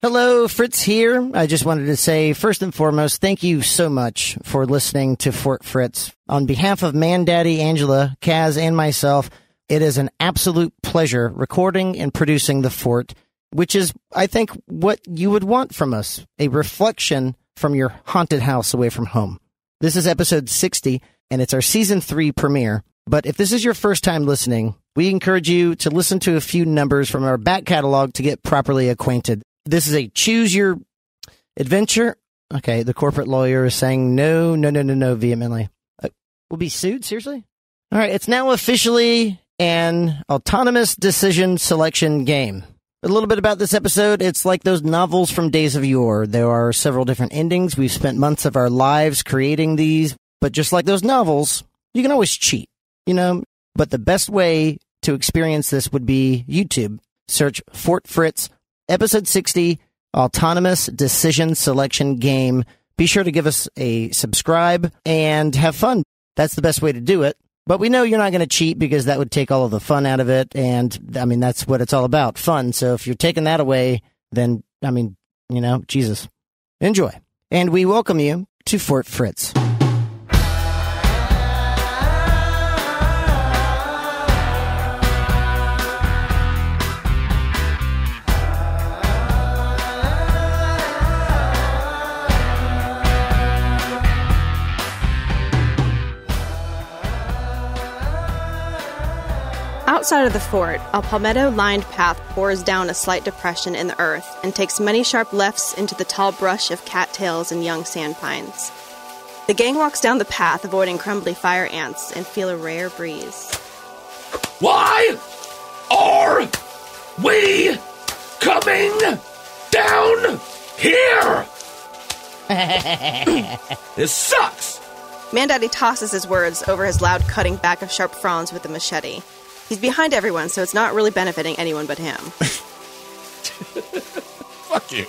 Hello, Fritz here. I just wanted to say, first and foremost, thank you so much for listening to Fort Fritz. On behalf of Mandaddy, Angela, Kaz, and myself, it is an absolute pleasure recording and producing The Fort, which is, I think, what you would want from us, a reflection from your haunted house away from home. This is episode 60, and it's our season 3 premiere. But if this is your first time listening, we encourage you to listen to a few numbers from our back catalog to get properly acquainted. This is a choose your adventure. Okay, the corporate lawyer is saying no vehemently. We'll be sued? Seriously? All right, it's now officially an autonomous decision selection game. A little bit about this episode. It's like those novels from days of yore. There are several different endings. We've spent months of our lives creating these. But just like those novels, you can always cheat, you know? But the best way to experience this would be YouTube. Search Fort Fritz Episode 60, Autonomous Decision Selection Game. Be sure to give us a subscribe and have fun. That's the best way to do it. But we know you're not going to cheat because that would take all of the fun out of it. And, I mean, that's what it's all about, fun. So if you're taking that away, then, I mean, you know, Jesus. Enjoy. And we welcome you to Fort Fritz. Outside of the fort, a palmetto-lined path pours down a slight depression in the earth and takes many sharp lefts into the tall brush of cattails and young sand pines. The gang walks down the path, avoiding crumbly fire ants, and feel a rare breeze. Why are we coming down here? This sucks! Mandaddy tosses his words over his loud cutting back of sharp fronds with the machete. He's behind everyone, so it's not really benefiting anyone but him. Fuck you.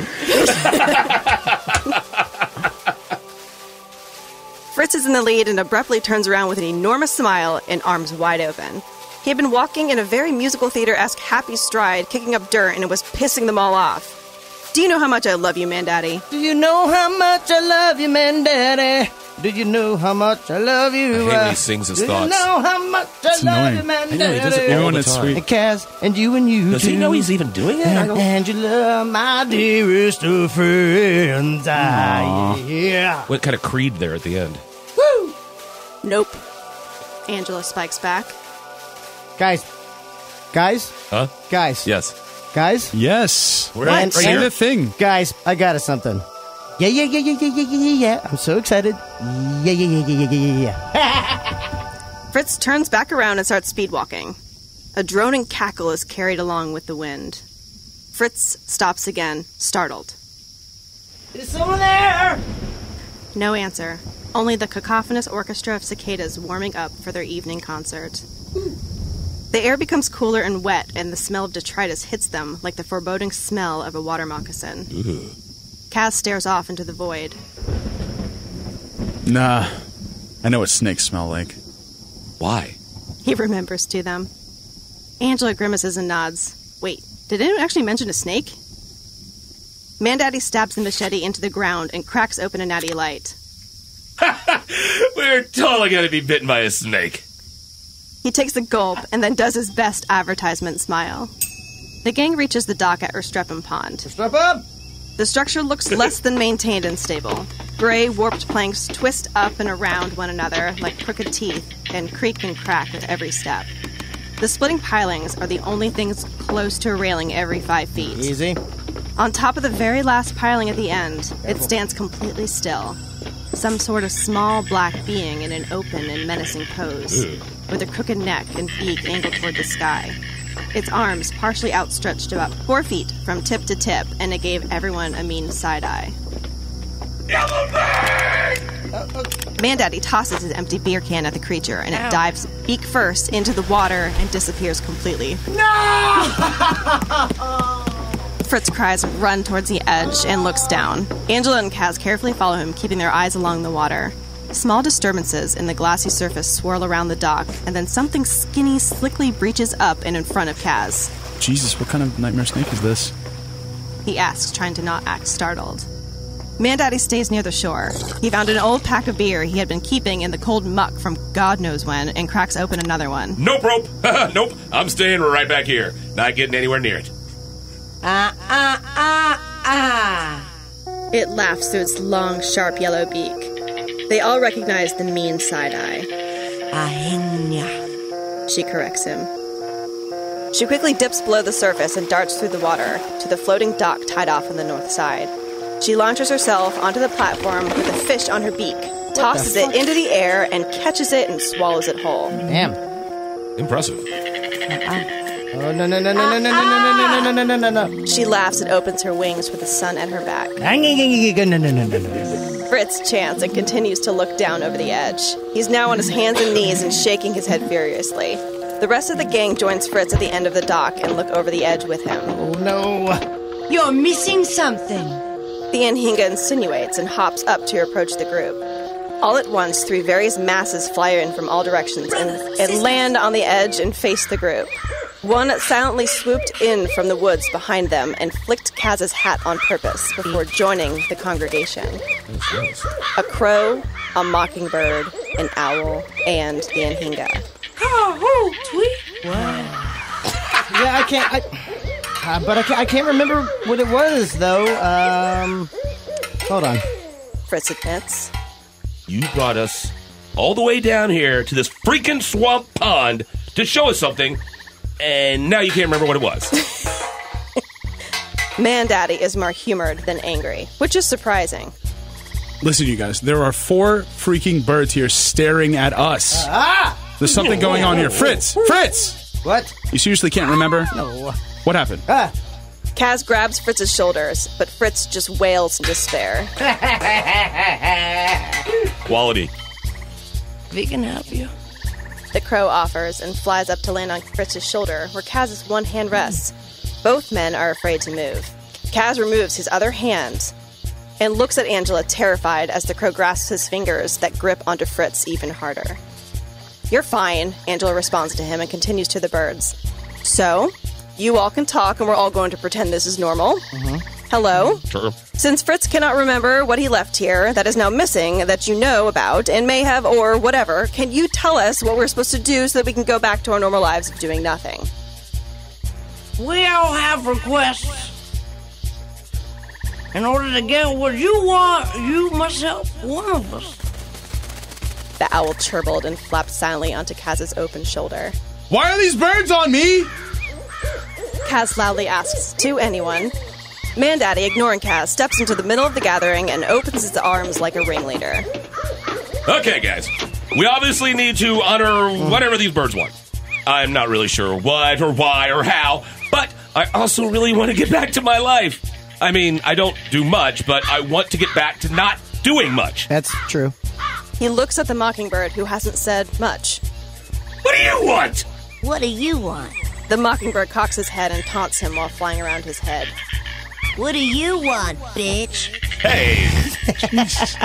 Fritz is in the lead and abruptly turns around with an enormous smile and arms wide open. He had been walking in a very musical theater-esque happy stride, kicking up dirt, and it was pissing them all off. Do you know how much I love you, Mandaddy? Do you know how much I love you, Mandaddy? Do you know how much I love you? I hate when he sings his thoughts. Do you know how much I love you, Mandaddy? I know, he does it all the time. And Kaz, and you and you Does too. he know he's even doing it? And Angela, my dearest of friends. Yeah. What kind of creed there at the end? Woo! Nope. Angela spikes back. Guys. Huh? Guys. Yes. Guys. Yes. We're right Say here. the thing. Guys, I got us something. Yeah. I'm so excited. Yeah. Fritz turns back around and starts speedwalking. A droning cackle is carried along with the wind. Fritz stops again, startled. Is someone there? No answer. Only the cacophonous orchestra of cicadas warming up for their evening concert. The air becomes cooler and wet, and the smell of detritus hits them like the foreboding smell of a water moccasin. Ooh. Kaz stares off into the void. Nah. I know what snakes smell like. Why? He remembers to them. Angela grimaces and nods. Wait, did anyone actually mention a snake? Mandaddy stabs the machete into the ground and cracks open a natty light. We're totally gonna be bitten by a snake. He takes a gulp and then does his best advertisement smile. The gang reaches the dock at Restrepum Pond. Restrepum! The structure looks less than maintained and stable. Gray, warped planks twist up and around one another like crooked teeth and creak and crack with every step. The splitting pilings are the only things close to a railing every 5 feet. Easy. On top of the very last piling at the end, it stands completely still. Some sort of small black being in an open and menacing pose, with a crooked neck and beak angled toward the sky. Its arms partially outstretched about 4 feet from tip to tip, and it gave everyone a mean side-eye. Yellow bird! Mandaddy tosses his empty beer can at the creature, and it dives beak first into the water and disappears completely. No! Fritz cries, run towards the edge, and looks down. Angela and Kaz carefully follow him, keeping their eyes along the water. Small disturbances in the glassy surface swirl around the dock, and then something skinny slickly breaches up and in front of Kaz. Jesus, what kind of nightmare snake is this? he asks, trying to not act startled. Mandaddy stays near the shore. He found an old pack of beer he had been keeping in the cold muck from God knows when and cracks open another one. Nope, rope. Nope. I'm staying right back here. Not getting anywhere near it. It laughs through its long, sharp yellow beak. They all recognize the mean side-eye. She corrects him. She quickly dips below the surface and darts through the water to the floating dock tied off on the north side. She launches herself onto the platform with a fish on her beak, tosses it into the air, and catches it and swallows it whole. Damn. Impressive. Oh, no. She laughs and opens her wings with the sun at her back. No. Fritz chants and continues to look down over the edge. He's now on his hands and knees and shaking his head furiously. The rest of the gang joins Fritz at the end of the dock and look over the edge with him. Oh, no. You're missing something. The Anhinga insinuates and hops up to approach the group. All at once, 3 various masses fly in from all directions and land on the edge and face the group. One silently swooped in from the woods behind them and flicked Kaz's hat on purpose before joining the congregation. A crow, a mockingbird, an owl, and the Anhinga. Oh, tweet. What? Yeah, I can't remember what it was, though. Hold on. Fritz admits. You brought us all the way down here to this freaking swamp pond to show us something, and now you can't remember what it was. Mandaddy is more humored than angry, which is surprising. Listen, you guys, there are 4 freaking birds here staring at us. There's something going on here. Fritz! What? You seriously can't remember? No. What happened? Kaz grabs Fritz's shoulders, but Fritz just wails in despair. Quality. We can help you. The crow offers and flies up to land on Fritz's shoulder, where Kaz's one hand rests. Both men are afraid to move. Kaz removes his other hand and looks at Angela, terrified, as the crow grasps his fingers that grip onto Fritz even harder. You're fine, Angela responds to him and continues to the birds. So, you all can talk and we're all going to pretend this is normal. Mm-hmm. Hello? Sure. Since Fritz cannot remember what he left here that is now missing, that you know about, and may have, or whatever, can you tell us what we're supposed to do so that we can go back to our normal lives of doing nothing? We all have requests. In order to get what you want, you must help one of us. The owl chirbled and flapped silently onto Kaz's open shoulder. Why are these birds on me? Kaz loudly asks, to anyone. Mandaddy, ignoring Kaz, steps into the middle of the gathering and opens his arms like a ringleader. Okay, guys. We obviously need to honor whatever these birds want. I'm not really sure what or why or how, but I also really want to get back to my life. I mean, I don't do much, but I want to get back to not doing much. That's true. He looks at the mockingbird, who hasn't said much. What do you want? What do you want? The mockingbird cocks his head and taunts him while flying around his head. What do you want, bitch? Hey.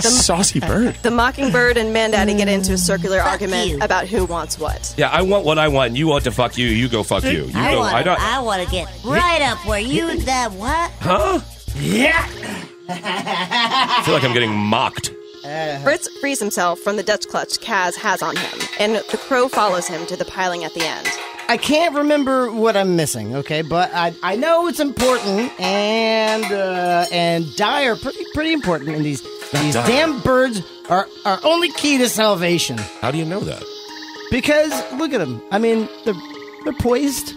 Saucy bird. The mockingbird and Mandaddy get into a circular argument you. about who wants what. Yeah, I want what I want. You want to fuck you. You go fuck you. I want to get right up where you that what? Huh? Yeah. I feel like I'm getting mocked. Fritz frees himself from the Dutch clutch Kaz has on him, and the crow follows him to the piling at the end. I can't remember what I'm missing, okay, but I know it's important, and die are pretty important, and these damn birds are our only key to salvation. How do you know that? Because look at them. I mean, they're poised.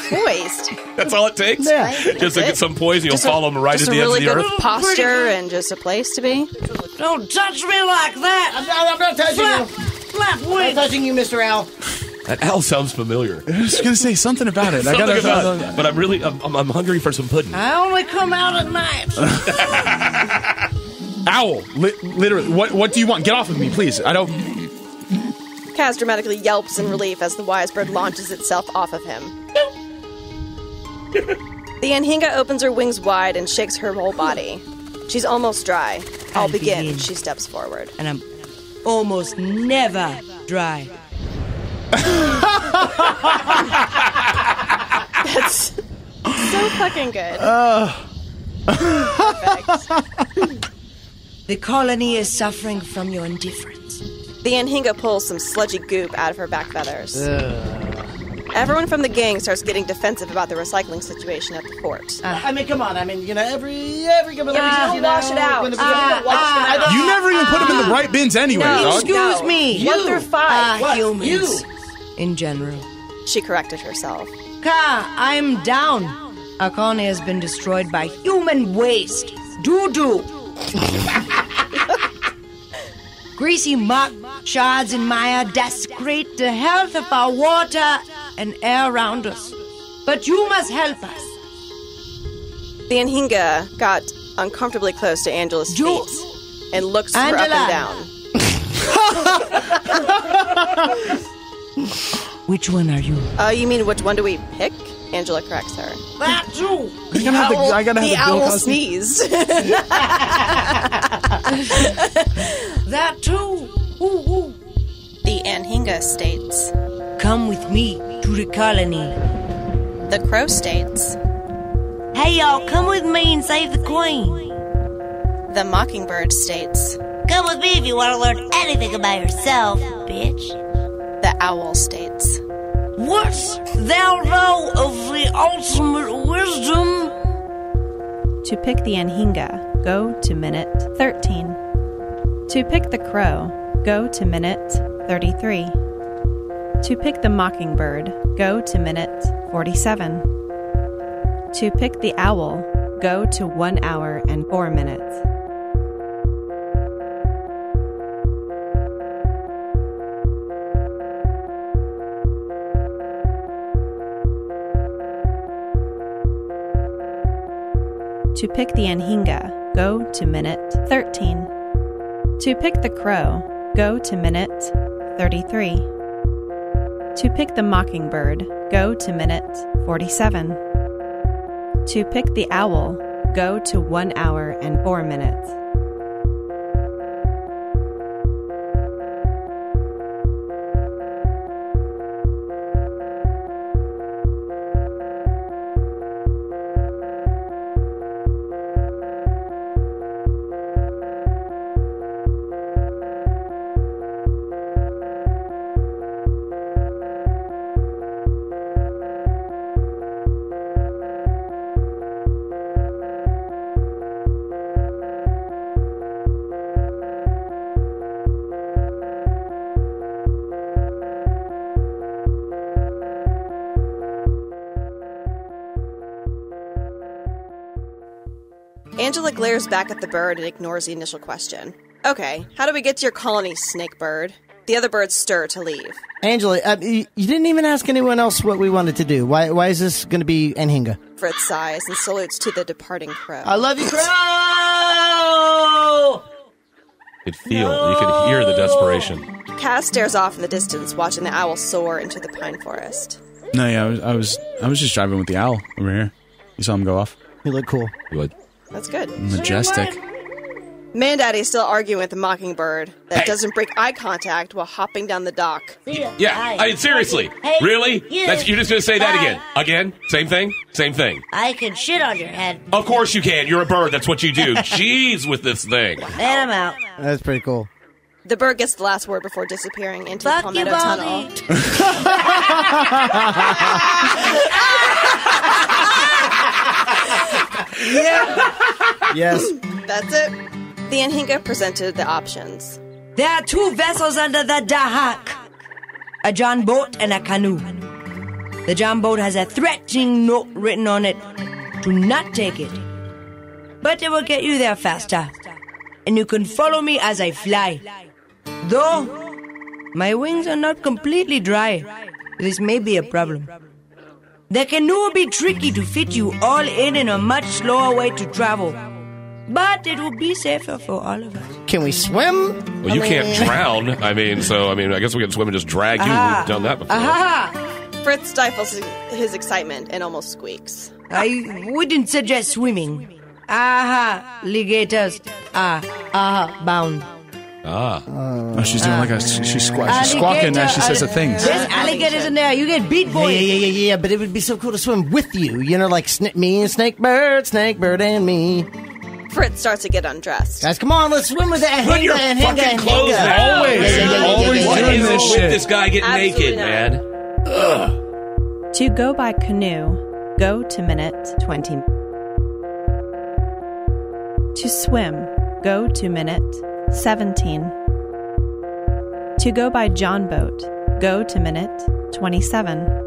Poised. That's all it takes? Yeah. Just to get some poise, and you'll follow them right to the ends of the earth? Just a really good posture and just a place to be. Don't touch me like that. I'm not touching you. Flap I'm not wings. touching you, Mr. Owl. That owl sounds familiar. I was going to say something about it. Something about it. But I'm hungry for some pudding. I only come out at night. Owl, literally, what do you want? Get off of me, please. I don't... Kaz dramatically yelps in relief as the wise bird launches itself off of him. The Anhinga opens her wings wide and shakes her whole body. She's almost dry. I'll begin. She steps forward. And I'm almost never dry. That's so fucking good. The colony is suffering from your indifference. The Anhinga pulls some sludgy goop out of her back feathers. Everyone from the gang starts getting defensive about the recycling situation at the fort. I mean, come on. I mean, every couple of Yeah, weeks, wash it out. You never even put them in the right bins anyway, dog. Excuse me. 1 through 5. Humans. In general. She corrected herself. I'm down. Our colony has been destroyed by human waste. Doo-doo. Greasy muck, shards, and mire desecrate the health of our water and air around us. But you must help us. The Anhinga got uncomfortably close to Angela's feet and looked her up and down. Which one are you? You mean which one do we pick? Angela corrects her. That too. I gotta have The the Bill owl Cosby. sneezed. That too. Ooh. The Anhinga states. Come with me to the colony. The crow states. Hey, y'all, come with me and save the queen. The mockingbird states. Come with me if you want to learn anything about yourself, bitch. The owl states. What thou know of the ultimate wisdom? To pick the Anhinga, go to minute 13. To pick the crow, go to minute 33. To pick the mockingbird, go to minute 47. To pick the owl, go to 1 hour and 4 minutes. To pick the Anhinga, go to minute 13. To pick the crow, go to minute 33. To pick the mockingbird, go to minute 47. To pick the owl, go to 1 hour and 4 minutes. Angela glares back at the bird and ignores the initial question. Okay, how do we get to your colony, snake bird? The other birds stir to leave. Angela, you didn't even ask anyone else what we wanted to do. Why is this going to be Anhinga? Fritz sighs and salutes to the departing crow. I love you, Crow! You could hear the desperation. Cass stares off in the distance, watching the owl soar into the pine forest. No, yeah, I was just driving with the owl over here. You saw him go off. You look cool. Good. That's good. Majestic. Mandaddy's still arguing with the mockingbird that doesn't break eye contact while hopping down the dock. Yeah, I mean, seriously. Really? You're just going to say that again? Again? Same thing? Same thing. I can shit on your head. Of course you can. You're a bird. That's what you do. Jeez with this thing. And I'm out. That's pretty cool. The bird gets the last word before disappearing into the Fuck palmetto you, tunnel. Bobby. Yes. That's it. The Anhinga presented the options. There are 2 vessels under the Dahak. A John boat and a canoe. The John boat has a threatening note written on it. Do not take it. But it will get you there faster. And you can follow me as I fly. Though, my wings are not completely dry. This may be a problem. The canoe will be tricky to fit you all in a much slower way to travel. But it will be safer for all of us. Can we swim? Well, you can't drown. I guess we can swim and just drag you. We've done that before. Aha! Fritz stifles his excitement and almost squeaks. I wouldn't suggest swimming. Aha, alligators. Bound. Oh, she's doing like she's squawking as she says the things. There's alligators in there. You get beat, boy. Yeah, but it would be so cool to swim with you. You know, like me and Snake Bird and me. Fritz starts to get undressed. Guys, come on, let's swim with that. Put your fucking clothes down. Always What doing is this with shit. this guy getting naked, man? Ugh. To go by canoe, go to minute 20. To swim, go to minute 17. To go by John boat, go to minute 27.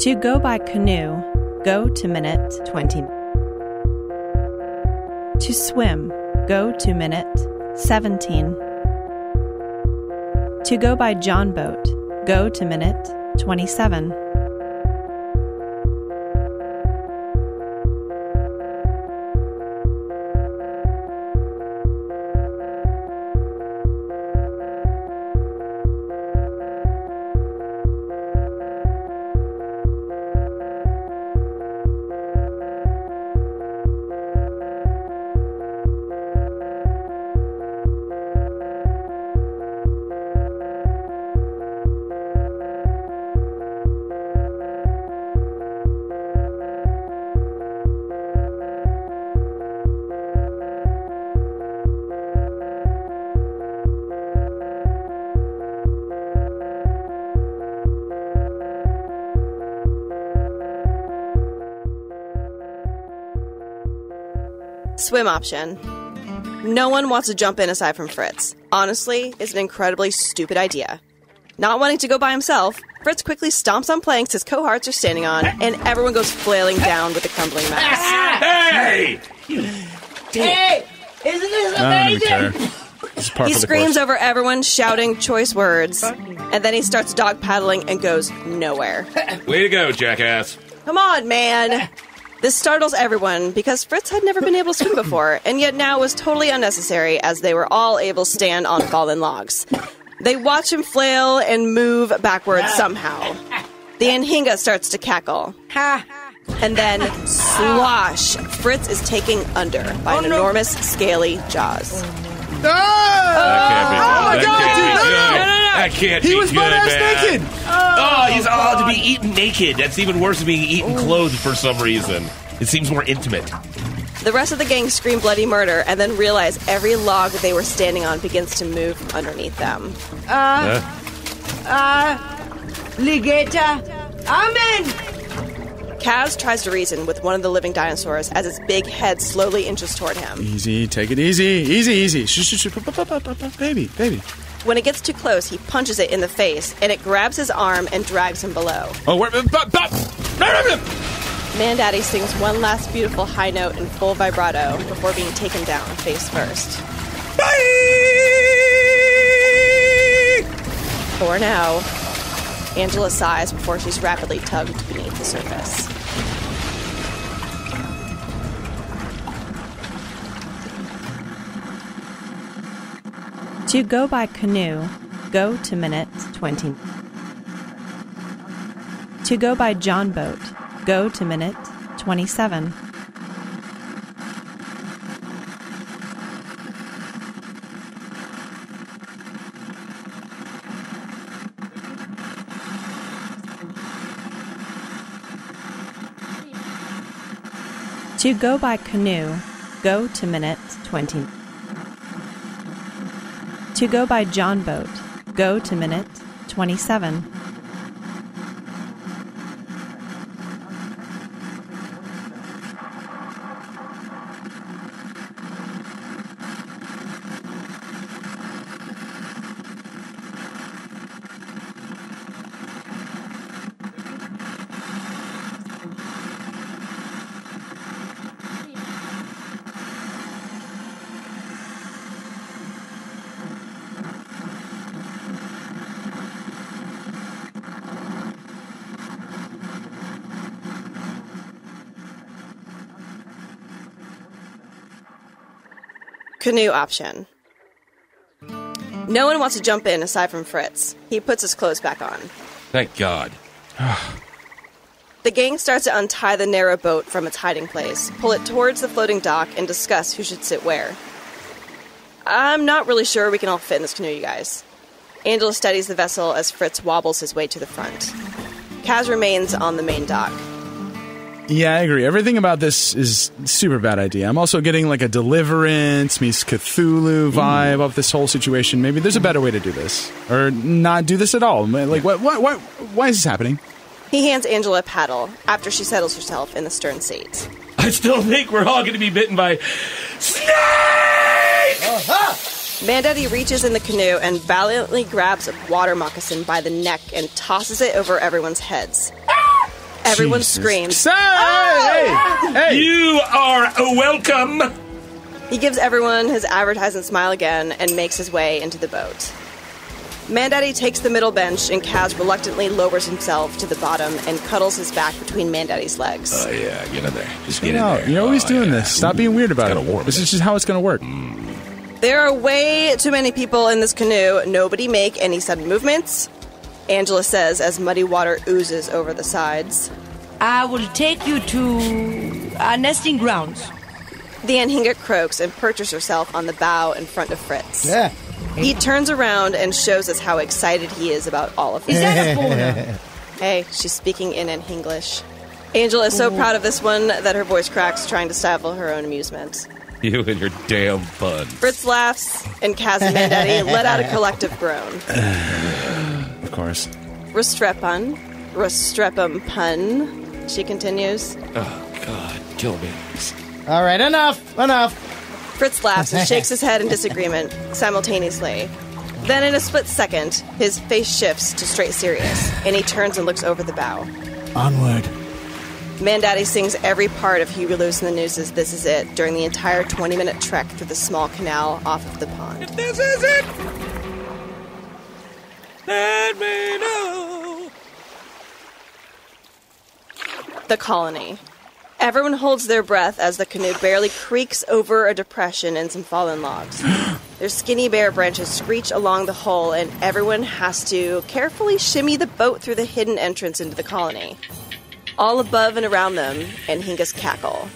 To go by canoe, go to minute 20. To swim, go to minute 17. To go by John boat, go to minute 27. Swim option. No one wants to jump in aside from Fritz. Honestly, it's an incredibly stupid idea. Not wanting to go by himself, Fritz quickly stomps on planks his cohorts are standing on, and everyone goes flailing down with the crumbling mass. Hey! Hey! Isn't this I don't even amazing? care. It's part He of the screams course. over everyone, shouting choice words, and then he starts dog paddling and goes nowhere. Way to go, jackass. Come on, man! This startles everyone because Fritz had never been able to swim before, and yet now was totally unnecessary as they were all able to stand on fallen logs. They watch him flail and move backwards somehow. The Anhinga starts to cackle. And then, slosh, Fritz is taken under by an enormous, scaly jaws. That can't be He good, was butt-ass man. naked. Oh, he's allowed to be eaten naked. That's even worse than being eaten clothed for some reason. It seems more intimate. The rest of the gang scream bloody murder and then realize every log they were standing on begins to move underneath them. Ligeta. Amen. Kaz tries to reason with one of the living dinosaurs as its big head slowly inches toward him. Easy, take it easy. Easy. Shh. Baby. When it gets too close, he punches it in the face, and it grabs his arm and drags him below. Oh, wait. Mandaddy sings one last beautiful high note in full vibrato before being taken down face first. For now, Angela sighs before she's rapidly tugged beneath the surface. To go by canoe, go to minute 20. To go by John boat, go to minute 27. To go by canoe, go to minute 20. To go by John boat, go to minute 27. Canoe option. No one wants to jump in aside from Fritz. He puts his clothes back on. Thank God. The gang starts to untie the narrow boat from its hiding place, pull it towards the floating dock, and discuss who should sit where. I'm not really sure we can all fit in this canoe, you guys. Angela steadies the vessel as Fritz wobbles his way to the front. Kaz remains on the main dock. Yeah, I agree. Everything about this is super bad idea. I'm also getting like a Deliverance meets Cthulhu vibe of this whole situation. Maybe there's a better way to do this. Or not do this at all. Like, why is this happening? He hands Angela a paddle after she settles herself in the stern seat. I still think we're all going to be bitten by snakes! Mandaddy reaches in the canoe and valiantly grabs a water moccasin by the neck and tosses it over everyone's heads. Everyone Jesus. screams. Hey! You are welcome! He gives everyone his advertising smile again and makes his way into the boat. Mandaddy takes the middle bench and Kaz reluctantly lowers himself to the bottom and cuddles his back between Mandaddy's legs. Oh, yeah, get in there. Just get in No, there. you're always doing this. Stop being weird about kinda warm, it. This is just how it's going to work. There are way too many people in this canoe. Nobody make any sudden movements, Angela says as muddy water oozes over the sides. I will take you to our nesting grounds. The Anhinga croaks and perches herself on the bow in front of Fritz. Yeah. He turns around and shows us how excited he is about all of Is this. that a boner? Hey, she's speaking in Anhinglish. Angela is so proud of this one that her voice cracks, trying to stifle her own amusement. You and your damn fun. Fritz laughs, and Kaz and Mandaddy let out a collective groan. Of course. Restrepum Pond, she continues. Oh, God, kill me. All right, enough. Fritz laughs and shakes his head in disagreement simultaneously. Then in a split second, his face shifts to straight serious, and he turns and looks over the bow. Onward. Mandaddy sings every part of Huey Lewis and the News' This Is It during the entire 20-minute trek through the small canal off of the pond. This is it! Let me know. The colony. Everyone holds their breath as the canoe barely creaks over a depression and some fallen logs. Their skinny bare branches screech along the hull, and everyone has to carefully shimmy the boat through the hidden entrance into the colony. All above and around them, Anhingas cackle.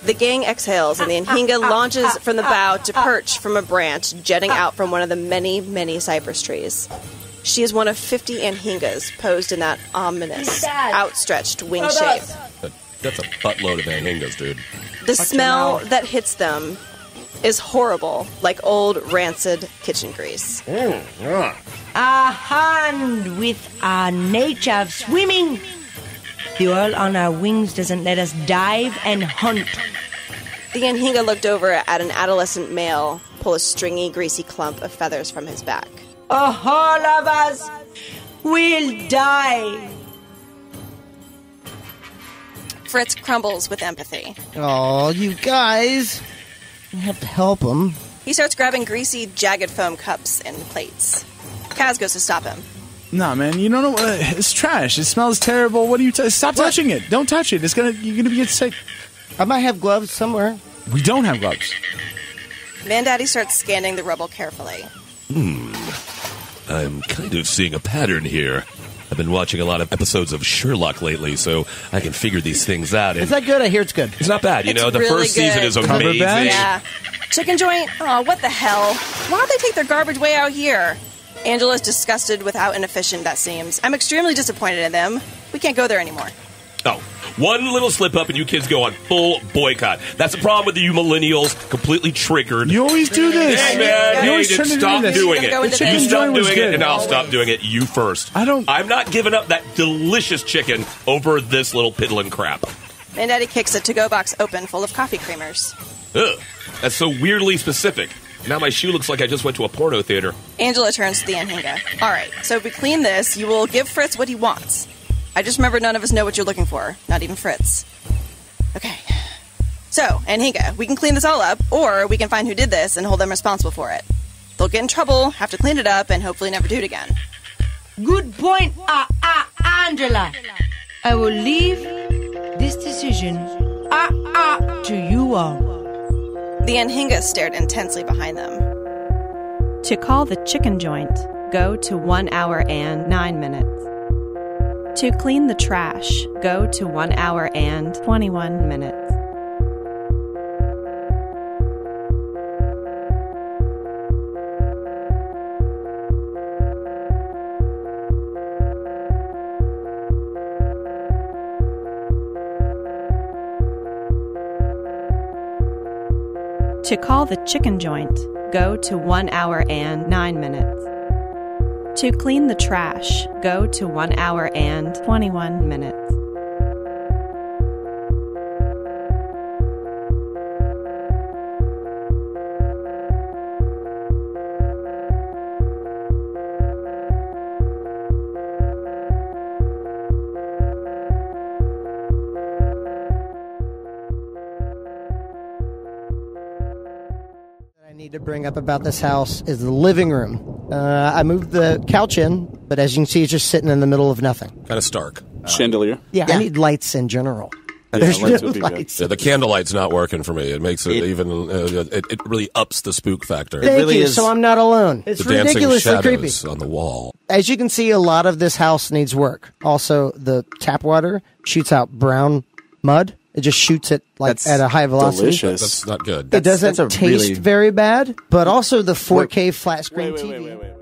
The gang exhales, and the Anhinga launches from the bow to perch from a branch jutting out from one of the many, many cypress trees. She is one of 50 Anhingas posed in that ominous, outstretched wing shape. That's a buttload of Anhingas, dude. The smell that hits them is horrible, like old, rancid kitchen grease. A hand with our nature of swimming. The oil on our wings doesn't let us dive and hunt. The Anhinga looked over at an adolescent male pull a stringy, greasy clump of feathers from his back. All of us will die. Fritz crumbles with empathy. Oh, you guys. You have to help him. He starts grabbing greasy, jagged foam cups and plates. Kaz goes to stop him. Nah, man, you don't know. It's trash. It smells terrible. What are you? Stop touching it. Don't touch it. You're gonna get sick. I might have gloves somewhere. We don't have gloves. Mandaddy starts scanning the rubble carefully. I'm kind of seeing a pattern here. I've been watching a lot of episodes of Sherlock lately, so I can figure these things out. Is that good? I hear it's good. It's not bad. You It's know, the really first season good. is Cover amazing. badge? Yeah. Chicken joint? Oh, what the hell? Why'd they take their garbage way out here? Angela's disgusted with how inefficient that seems. I'm extremely disappointed in them. We can't go there anymore. Oh, one little slip up and you kids go on full boycott. That's the problem with you millennials, completely triggered. You always do this. Hey, man, You hey, always then try to do stop this. doing Go it. into You bed. stop Chicken joint was doing it, good. and I'll stop doing it. You first. I'm not giving up that delicious chicken over this little piddling crap. Mandaddy kicks a to-go box open full of coffee creamers. Ugh, that's so weirdly specific. Now my shoe looks like I just went to a porno theater. Angela turns to the Anhinga. All right, so if we clean this, you will give Fritz what he wants. I just remember none of us know what you're looking for, not even Fritz. Okay. So, Anhinga, we can clean this all up, or we can find who did this and hold them responsible for it. They'll get in trouble, have to clean it up, and hopefully never do it again. Good point, Angela. I will leave this decision to you all. The Anhinga stared intensely behind them. To call the chicken joint, go to 1 hour and 9 minutes. To clean the trash, go to 1 hour and 21 minutes. To call the chicken joint, go to 1 hour and 9 minutes. To clean the trash, go to 1 hour and 21 minutes. Need to bring up about this house is the living room. I moved the couch in, but as you can see, it's just sitting in the middle of nothing. Kind of stark. Chandelier? Yeah, I need lights in general. There's no lights would be good. lights. Yeah, the candlelight's not working for me. It makes it even. It really ups the spook factor. Thank really you, is- so I'm not alone. It's The dancing ridiculously creepy. shadows on the wall. As you can see, a lot of this house needs work. Also, the tap water shoots out brown mud. It just shoots it That's at a high velocity. delicious. That's not good. It doesn't that's a taste really- very bad, but also the 4K flat screen Wait, TV. wait.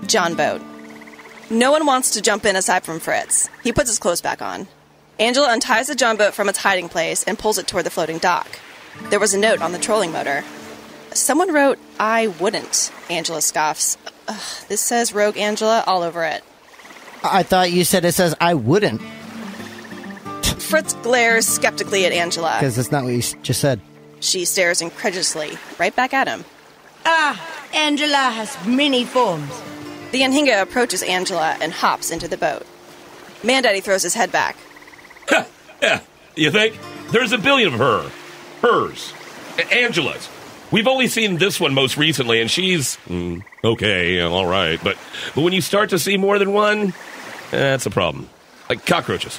John boat. No one wants to jump in aside from Fritz. He puts his clothes back on. Angela unties the John boat from its hiding place and pulls it toward the floating dock. There was a note on the trolling motor. Someone wrote, "I wouldn't." Angela scoffs. Ugh, this says Rogue Angela all over it. I thought you said it says I wouldn't, Fritz glares skeptically at Angela. because that's not what you just said. She stares incredulously right back at him. Ah, Angela has many forms. The Anhinga approaches Angela and hops into the boat. Mandaddy throws his head back. Yeah, you think? There's a billion of her. Hers. Angela's. We've only seen this one most recently, and she's... okay, all right. But when you start to see more than one, that's a problem. Like cockroaches.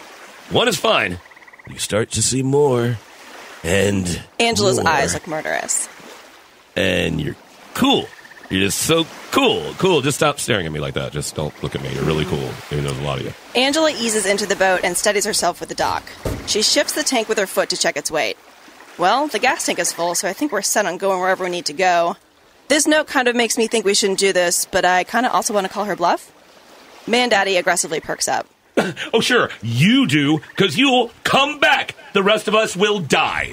One is fine. You start to see more, and... Angela's more. eyes look murderous. And you're cool. You're just so cool. Cool. Just stop staring at me like that. Just don't look at me. You're really cool. Even though there's a lot of you. Angela eases into the boat and steadies herself with the dock. She shifts the tank with her foot to check its weight. Well, the gas tank is full, so I think we're set on going wherever we need to go. This note kind of makes me think we shouldn't do this, but I kind of also want to call her bluff. Mandaddy aggressively perks up. Oh, sure. You do, because you'll come back. The rest of us will die.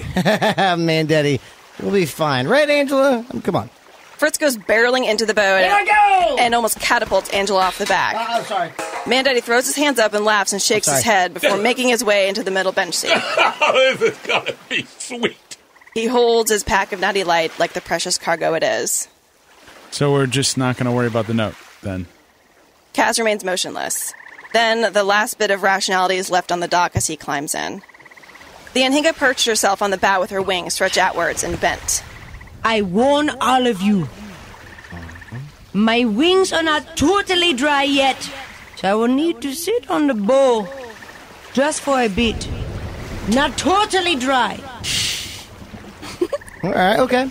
Man, Daddy, we'll be fine. Right, Angela? Come on. Fritz goes barreling into the boat and almost catapults Angela off the back. Oh, sorry. Mandaddy throws his hands up and laughs and shakes his head before making his way into the middle bench seat. This is gonna be sweet. He holds his pack of Natty Light like the precious cargo it is. So we're just not going to worry about the note, then? Kaz remains motionless. Then the last bit of rationality is left on the dock as he climbs in. The Anhinga perched herself on the bow with her wings stretched outwards and bent. I warn all of you. My wings are not totally dry yet, so I will need to sit on the bow just for a bit. Not totally dry. All right, okay.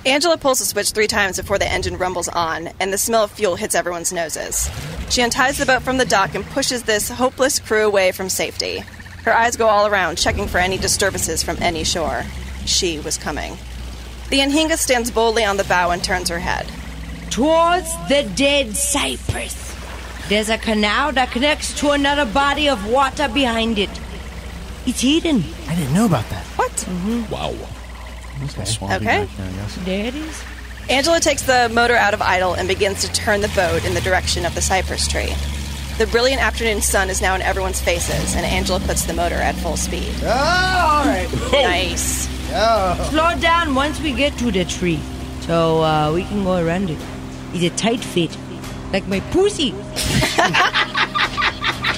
Angela pulls the switch 3 times before the engine rumbles on, and the smell of fuel hits everyone's noses. She unties the boat from the dock and pushes this hopeless crew away from safety. Her eyes go all around, checking for any disturbances from any shore. She was coming. The Anhinga stands boldly on the bow and turns her head. Towards the dead cypress. There's a canal that connects to another body of water behind it. It's hidden. I didn't know about that. What? Wow. Okay. There it is. Angela takes the motor out of idle and begins to turn the boat in the direction of the cypress tree. The brilliant afternoon sun is now in everyone's faces, and Angela puts the motor at full speed. Oh, all right. Nice. Slow down once we get to the tree, so we can go around it. is a tight fit, like my pussy.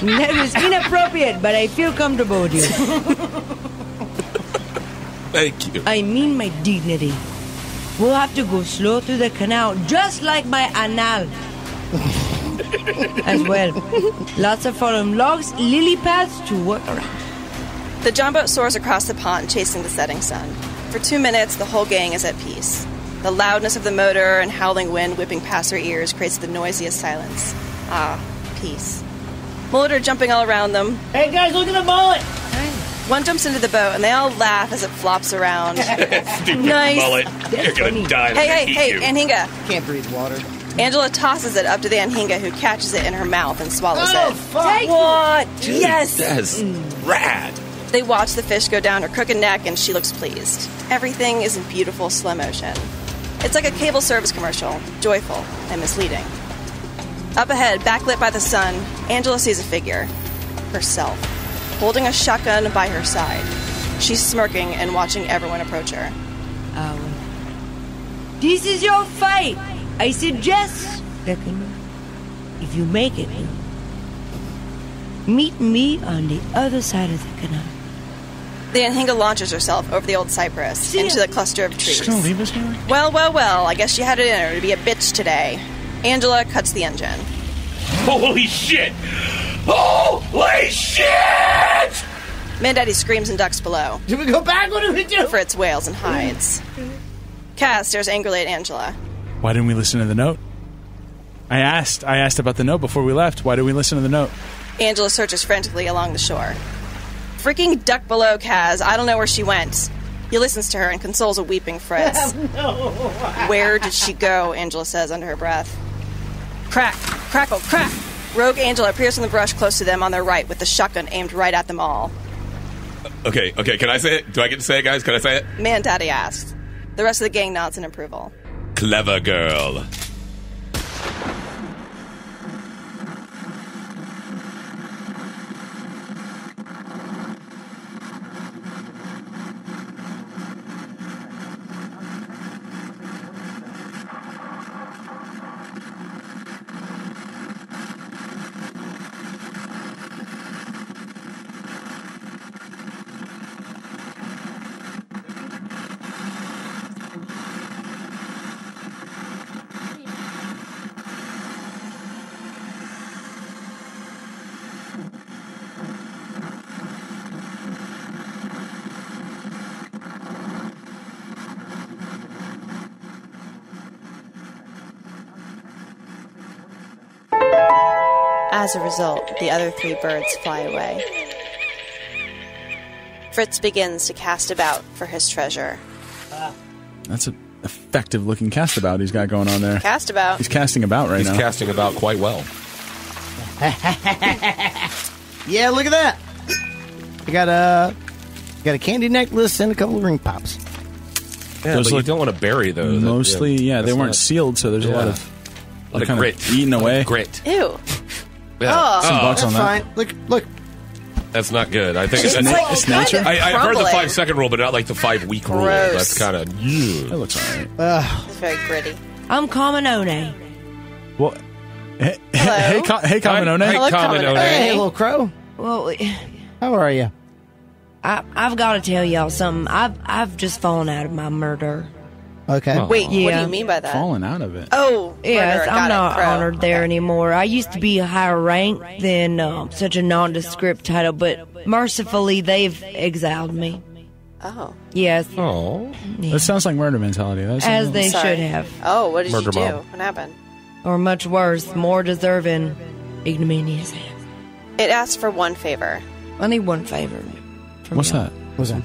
That was inappropriate, but I feel comfortable with you. Thank you. I mean my dignity. We'll have to go slow through the canal, just like my anal. As well. Lots of fallen logs, lily pads to work around. The John boat soars across the pond, chasing the setting sun. For 2 minutes, the whole gang is at peace. The loudness of the motor and howling wind whipping past their ears creates the noisiest silence. Ah, peace. Molitor jumping all around them. Hey guys, look at the mullet! One jumps into the boat, and they all laugh as it flops around. Stupid Nice. mullet. You're gonna die. Hey, Anhinga. Can't breathe water. Angela tosses it up to the Anhinga, who catches it in her mouth and swallows Oh, it. fuck! What? Dude, Yes! That's rad. They watch the fish go down her crooked neck, and she looks pleased. Everything is in beautiful slow motion. It's like a cable service commercial, joyful and misleading. Up ahead, backlit by the sun, Angela sees a figure. Herself. Holding a shotgun by her side. She's smirking and watching everyone approach her. This is your fight. I suggest, if you make it, meet me on the other side of the canal. The Anhinga launches herself over the old cypress into the cluster of trees. She's gonna leave us here? Well, I guess she had it in her to be a bitch today. Angela cuts the engine. Holy shit! Holy shit! Mandaddy screams and ducks below. Do we go back? What do we do? Fritz wails and hides. Kaz stares angrily at Angela. Why didn't we listen to the note? I asked about the note before we left. Why did we listen to the note? Angela searches frantically along the shore. Freaking duck below, Kaz. I don't know where she went. He listens to her and consoles a weeping Fritz. Where did she go? Angela says under her breath. Crack, crackle, crack. Rogue Angela appears in the brush close to them on their right with the shotgun aimed right at them all. Okay, can I say it? Do I get to say it, guys? Can I say it? Mandaddy asks. The rest of the gang nods in approval. Clever girl. As a result, the other 3 birds fly away. Fritz begins to cast about for his treasure. That's an effective-looking cast about he's got going on there. Cast about? He's casting about right now. He's casting about quite well. Yeah, look at that. I got a candy necklace and a couple of ring pops. Yeah, but you don't want to bury those. Mostly, they weren't sealed, so there's a lot of kind grit. of eaten away. Grit. Ew. Yeah. Some bucks That's on that. fine. Look. That's not good. I think It's like it's nature. kind of I've heard the crumbling. 5-second rule, but not like the 5-week rule. Gross. That's kind of. That looks alright. It's very gritty. I'm Kaminone. Well, hey, Hello? hey, Kaminone. Hello, Kaminone. Hey, little crow. Well, How are you? I've got to tell y'all something. I've just fallen out of my murder. Okay. Oh. Wait, what do Yeah. you mean by that? Falling out of it. Oh, Yes, murderer, I'm got not it, crow. honored there Okay. anymore. I used to be a higher rank than such a nondescript title, but mercifully they've exiled me. Oh. Yes, Oh. That sounds like murder mentality. That's as they Sorry. should have. Oh, what did Murder you do? mob. What happened? Or much worse, more deserving, ignominious. It asked for one favor. I need one favor. From What's y'all. that? What's that?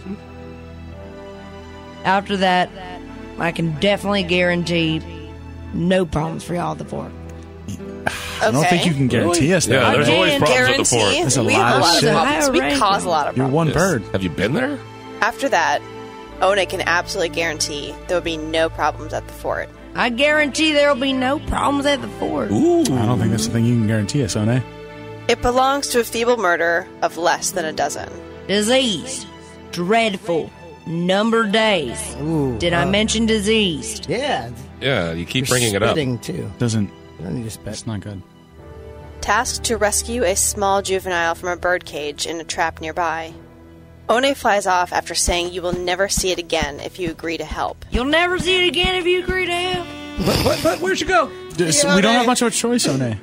After that, I can definitely guarantee no problems for y'all at the fort. I don't think you can guarantee us that. Yeah, there's I always can problems at the fort. guarantee There's a we lot have of a lot shit. of problems. Higher We rank. cause a lot of You're problems. one bird. Have you been there? After that, One can absolutely guarantee there will be no problems at the fort. I guarantee there will be no problems at the fort. Ooh. I don't think that's the thing you can guarantee us, One. It belongs to a feeble murder of less than a dozen. Disease. Dreadful. Number days. Ooh, Did I mention diseased? Yeah. Yeah, you keep You're bringing it up. spitting, too. Doesn't. I don't need to spit. It's not good. Tasked to rescue a small juvenile from a birdcage in a trap nearby. One flies off after saying you will never see it again if you agree to help. You'll never see it again if you agree to help. But where'd you go? We don't have much of a choice, One.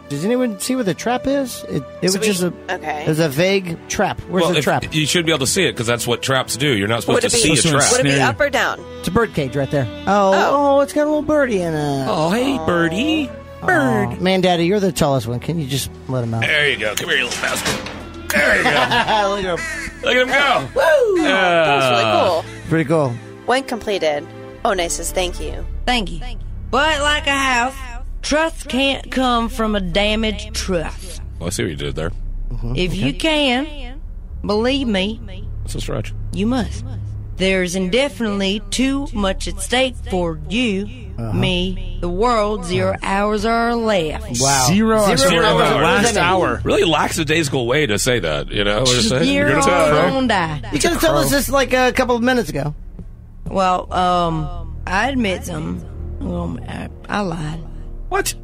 Does anyone see what the trap is? It was just a Okay. It was a vague trap. Where's the trap? You should be able to see it because that's what traps do. You're not supposed Would to it be- see a trap. Would it be Snare. up or down? It's a birdcage right there. Oh, it's got a little birdie in it. Oh, hey, birdie. Bird. Man, Daddy, you're the tallest one. Can you just let him out? There you go. Come here, you little bastard. There you go. Look at him. Look at him go. Woo! That was really cool. Pretty cool. When completed, One says thank you. Thank you. But like a house, trust can't come from a damaged trust. Well, I see what you did there. If you can, believe me, It's a stretch. you must. There's indefinitely too much at stake for you, me, the world. 0 hours are left. Wow. 0 hours. Zero The hours. last hour. Really lackadaisical way to say that, you know? We're just saying, You're you're all gonna gonna die. You could have told us this like a couple of minutes ago. Well, I admit something. I lied. What?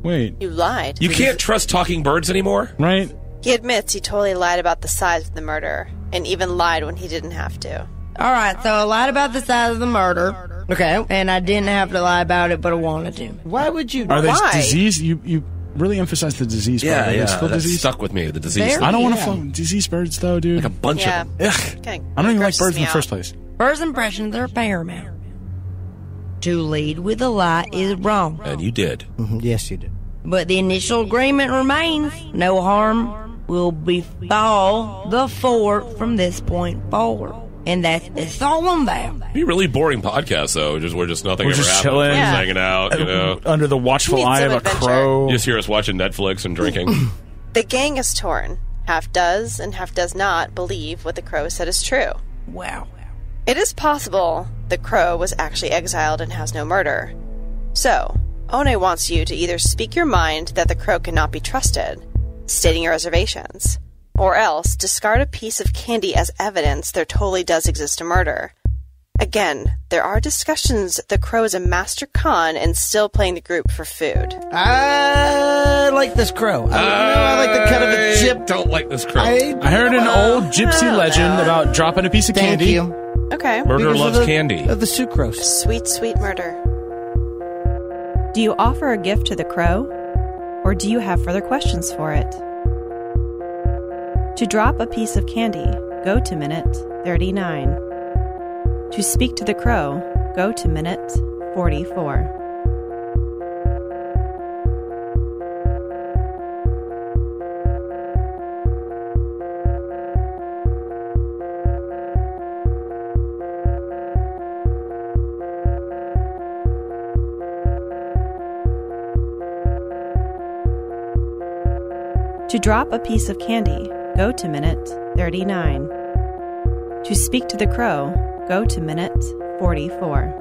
Wait, You lied. You can't trust talking birds anymore? right? He admits he totally lied about the size of the murder, and even lied when he didn't have to. All right, so I lied about the size of the murder, Okay. and I didn't have to lie about it, but I wanted to. Why would you? Are they Why? disease? You really emphasize the disease part. Are they still That disease? stuck with me, the disease. There- thing. I don't want to Yeah. fuck disease birds, though, dude. Like a bunch Yeah. of them. Ugh. Kinda I don't even like grosses birds in me the first out. place. First impressions are paramount. To lead with a lie is wrong, And you did. Yes, you did. but the initial agreement remains. No harm will befall the fort from this point forward. And that's all I'm about. It'd be a really boring podcast, though. We're just nothing We're ever just happened. chilling. We're just Yeah. hanging out, you know. Under the watchful Need eye some of a adventure. crow. You just hear us watching Netflix and drinking. The gang is torn. Half does and half does not believe what the crow said is true. Wow. It is possible the crow was actually exiled and has no murder. So, One wants you to either speak your mind that the crow cannot be trusted, stating your reservations, or else discard a piece of candy as evidence there totally does exist a murder. Again, there are discussions the crow is a master con and still playing the group for food. I like this crow. I like the cut of a chip. I don't like this crow. I heard an old gypsy legend about dropping a piece of Thank candy. you. Okay. Murder Because loves of candy. Of the sucrose. Sweet, sweet murder. Do you offer a gift to the crow? Or do you have further questions for it? To drop a piece of candy, go to minute 39. To speak to the crow, go to minute 44. To drop a piece of candy, go to minute 39. To speak to the crow, go to minute 44.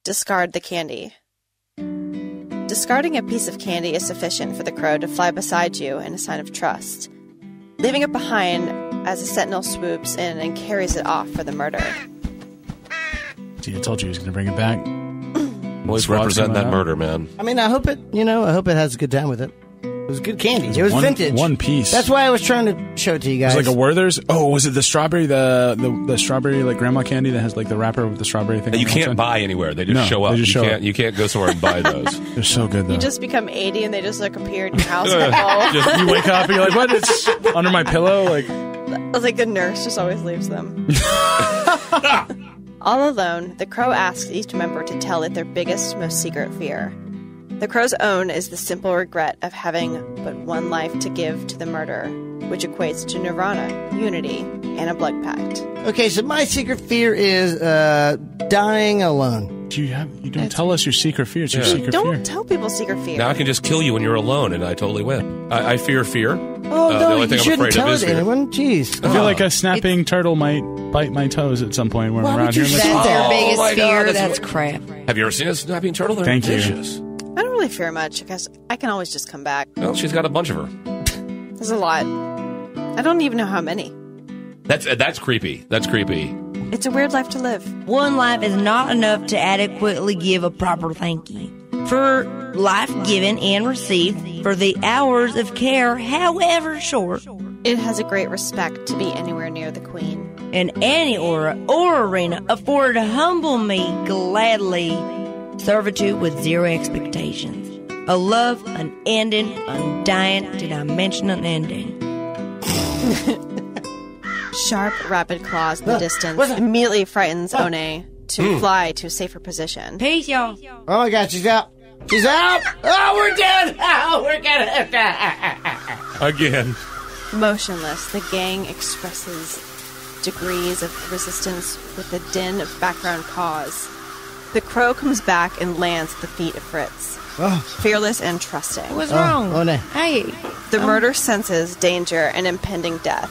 Discard the candy. Discarding a piece of candy is sufficient for the crow to fly beside you in a sign of trust, leaving it behind as a sentinel swoops in and carries it off for the murder. See, I told you he was going to bring it back. Always Squad's represent coming that out. murder, man. I mean, I hope it has a good time with it. It was good candy. It was vintage. One piece. That's why I was trying to show it to you It guys. was like a Werther's. Oh, was it the strawberry? The strawberry like grandma candy that has like the wrapper with the strawberry thing. That you on the can't outside? buy anywhere. They just No, show up. they just show up. You can't go somewhere and buy those. They're so good though. You just become 80 and they just like appear in your house. Yeah. Oh. Just- You wake up and you're like, what? It's under my pillow. Like, I was like, the nurse just always leaves them. All alone, the crow asks each member to tell it their biggest, most secret fear. The crow's own is the simple regret of having but one life to give to the murderer, which equates to nirvana, unity, and a blood pact. Okay, so my secret fear is dying alone. You don't tell us your secret fear. It's your secret fear. Don't tell people secret fear. Now I can just kill you when you're alone, and I totally win. I fear fear. Oh, the no, only you thing I'm shouldn't afraid tell of it is to fear. anyone. Jeez. I feel like a snapping turtle might bite my toes at some point when Why we're would out you here in the say That's that? their biggest my God, fear. that's That's crap. Have you ever seen a snapping turtle? They're Thank you. vicious. I don't really fear much because I can always just come back. Well, she's got a bunch of her. There's a lot. I don't even know how many. That's creepy. That's creepy. It's a weird life to live. One life is not enough to adequately give a proper thank you for life given and received, for the hours of care, however short, It has a great respect to be anywhere near the Queen. in any aura or arena afforded to humble me gladly. Servitude with zero expectations. A love unending, undying. Did I mention unending? Sharp, rapid claws in the distance immediately frightens One to fly to a safer position. Peace, y'all. Oh my God, she's out. She's out. Oh, we're dead. Oh, we're gonna die. Again. Motionless, the gang expresses degrees of resistance with the din of background cause. The crow comes back and lands at the feet of Fritz, fearless and trusting. What's wrong? oh, no. Hey. The murder senses danger and impending death.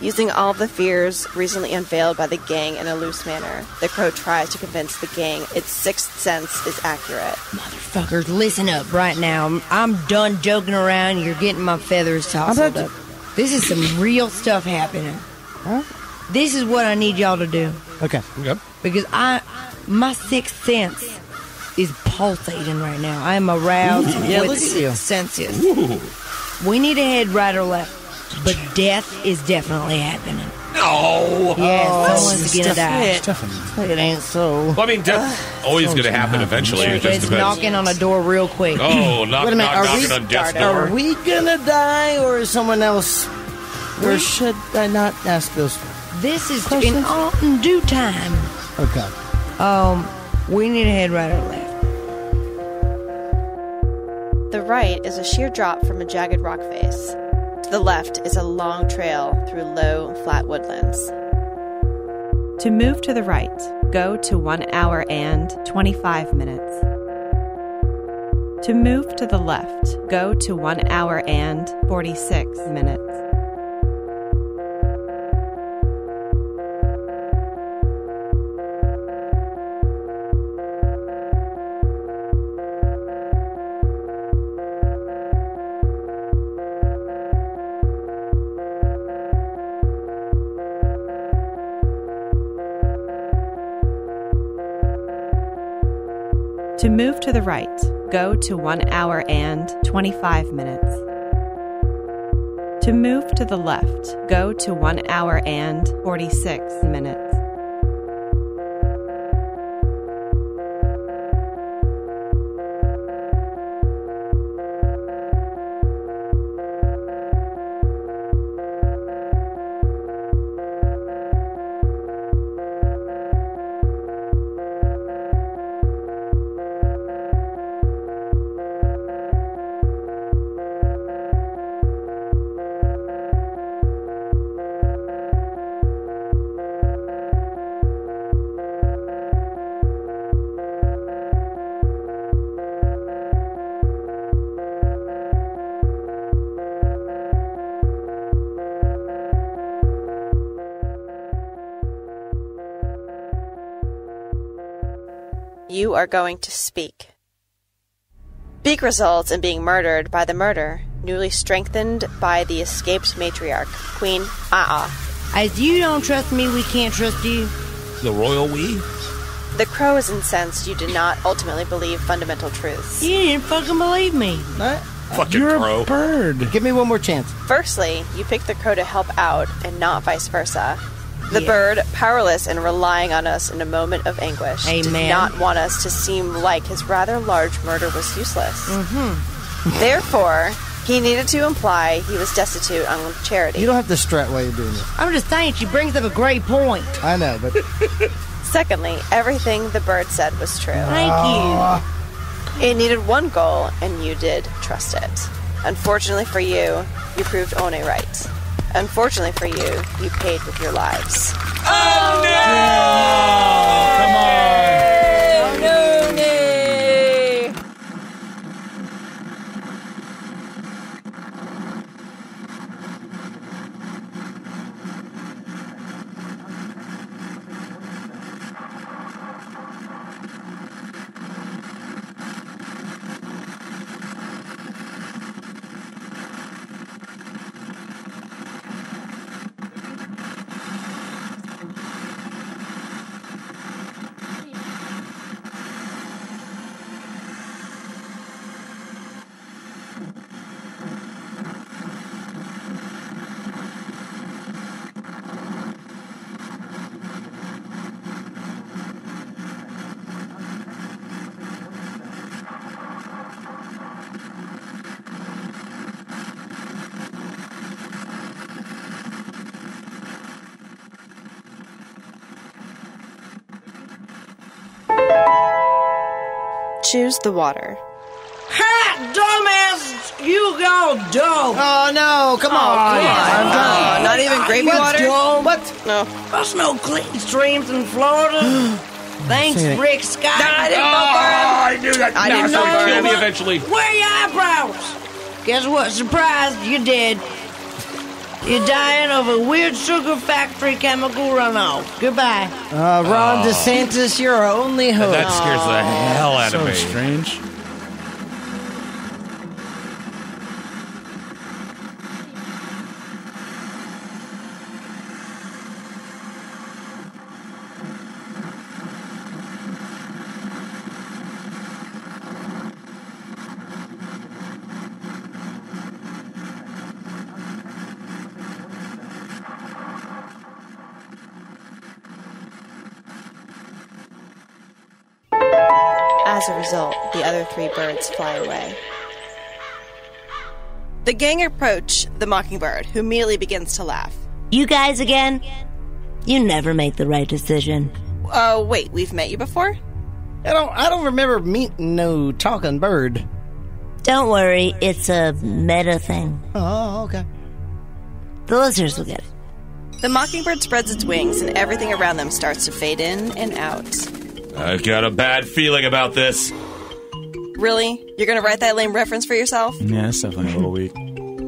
Using all of the fears recently unveiled by the gang in a loose manner, the crow tries to convince the gang its sixth sense is accurate. Motherfuckers, listen up right now. I'm done joking around. You're getting my feathers tousled up. This is some real stuff happening. Huh? This is what I need y'all to do. Okay. Yep. Because my sixth sense is pulsating right now. I am aroused Yeah, with look at you. senses. Ooh. We need to head right or left. But death is definitely happening. No. Yeah, someone's gonna die. Stephanie. It ain't so. Well, I mean, death always going to happen eventually. It just It's depends. knocking on a door real quick. Oh, knock, Wait a minute, knock, are knocking we- on death's Are door. we gonna die or is someone else? Or should I not ask those? This is Questions? in all in due time. Okay. We need to head right or left. The right is a sheer drop from a jagged rock face. To the left is a long trail through low, flat woodlands. To move to the right, go to 1 hour and 25 minutes. To move to the left, go to 1 hour and 46 minutes. To move to the right, go to 1 hour and 25 minutes. To move to the left, go to 1 hour and 46 minutes. You are going to speak. Speak results in being murdered by the murder, newly strengthened by the escaped matriarch, Queen As you don't trust me, we can't trust you. The royal we? The crow is incensed you did not ultimately believe fundamental truths. You didn't fucking believe me. Fucking You're crow. a bird. Give me one more chance. Firstly, you picked the crow to help out and not vice versa. The Yeah. bird, powerless and relying on us in a moment of anguish, did Amen. not want us to seem like his rather large murder was useless. Therefore, he needed to imply he was destitute on charity. You don't have to strut while you're doing this. I'm just saying, she brings up a great point. I know, but Secondly, everything the bird said was true. Thank you. It needed one goal, and you did trust it. Unfortunately for you, you proved One right. Unfortunately for you, you paid with your lives. Oh, no! Come on. Oh, no, no. Choose the water. Ha! Dumbass! You go dumb! Oh, no. Come on. I'm done. Not even gravy water? Dumb. What? No. There's no clean streams in Florida. Thanks, Seen it. Rick Scott. I knew that. I didn't Nah, know so kill that. me eventually. Where are your eyebrows? Guess what? Surprise, you're dead. You're dying of a weird sugar factory chemical runoff. Goodbye. Ron DeSantis, you're our only hope. That scares the hell out of So me. strange. As a result, the other three birds fly away. The gang approach the mockingbird, who immediately begins to laugh. You guys again? You never make the right decision. Oh, wait, we've met you before? I don't remember meeting no talking bird. Don't worry, it's a meta thing. Oh, okay. The listeners will get it. The mockingbird spreads its wings, and everything around them starts to fade in and out. I got a bad feeling about this. Really? You're gonna write that lame reference for yourself? Yeah, it's definitely a little weak.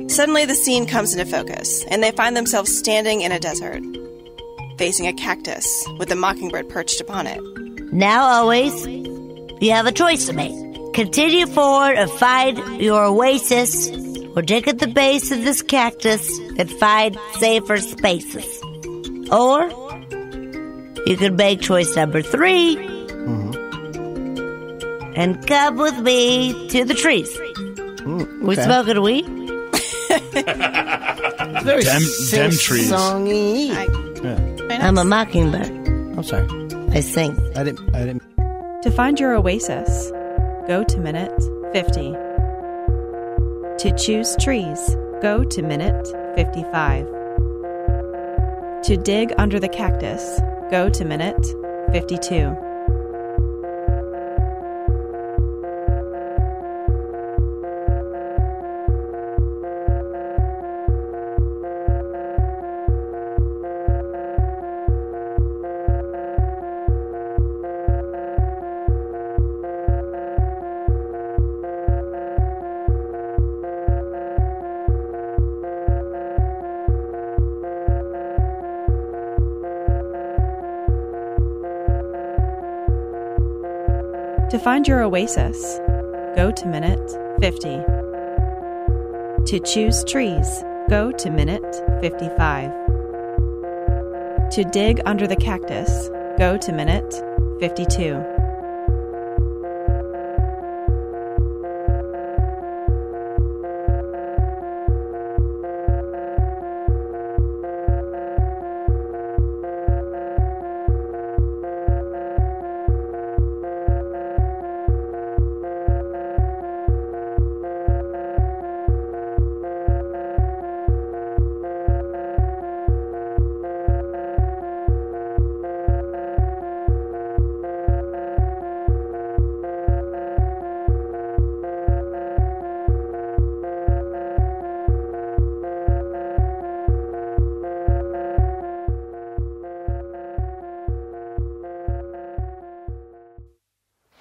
Suddenly, the scene comes into focus, and they find themselves standing in a desert, facing a cactus with a mockingbird perched upon it. Now, always, you have a choice to make. Continue forward and find your oasis, or dig at the base of this cactus and find safer spaces. Or, you could make choice number 3 and come with me to the trees. We smoking weed? Very Dem trees. sing-songy. I'm a mockingbird. I'm sorry. I sing. I didn't. To find your oasis, go to minute 50. To choose trees, go to minute 55. To dig under the cactus, go to minute 52. To find your oasis, go to minute 50. To choose trees, go to minute 55. To dig under the cactus, go to minute 52.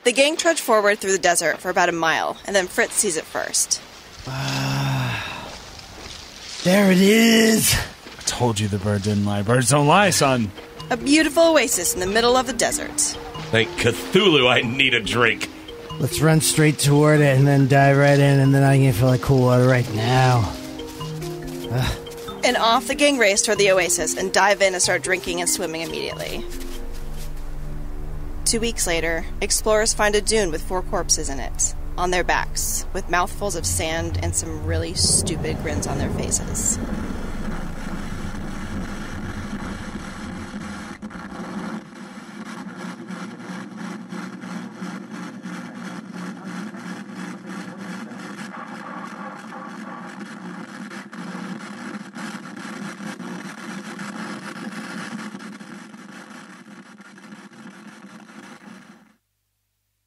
The gang trudge forward through the desert for about a mile, and then Fritz sees it first. There it is. I told you the bird didn't lie. Birds don't lie, son. A beautiful oasis in the middle of the desert. Thank Cthulhu, I need a drink. Let's run straight toward it and then dive right in, and then I can feel like cool water right now. And off the gang race toward the oasis and dive in and start drinking and swimming immediately. 2 weeks later, explorers find a dune with 4 corpses in it, on their backs, with mouthfuls of sand and some really stupid grins on their faces.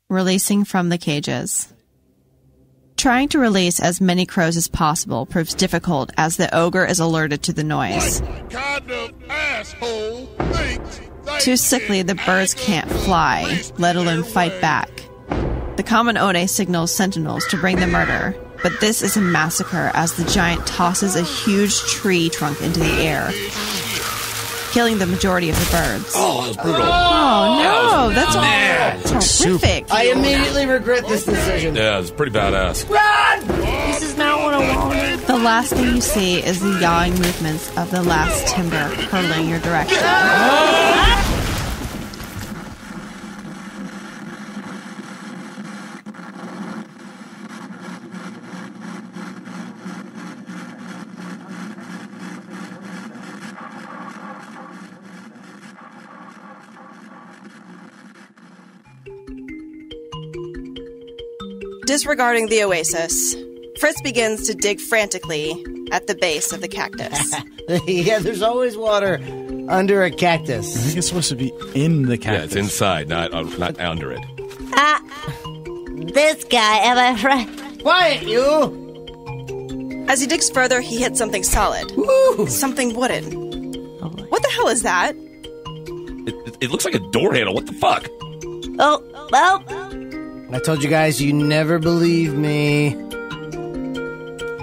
Releasing from the cages. Trying to release as many crows as possible proves difficult as the ogre is alerted to the noise. Kind of asshole thinks they Too sickly, the birds can't fly, let alone fight back. The common One signals sentinels to bring the murder, but this is a massacre as the giant tosses a huge tree trunk into the air, killing the majority of the birds. Oh, that was brutal. Oh no, that's horrific. I immediately regret this decision. Yeah, it's pretty badass. This is not what I wanted. The last thing you see is the yawing movements of the last timber hurling your direction. Disregarding the oasis, Fritz begins to dig frantically at the base of the cactus. Yeah, there's always water under a I cactus. think it's supposed to be in the Yeah, cactus. it's inside, not under it. This guy, am I right? Quiet, you! As he digs further, he hits something solid. Woo! Something wooden. What the hell is that? It looks like a door handle. What the fuck? Oh, well, I told you guys you never believe me.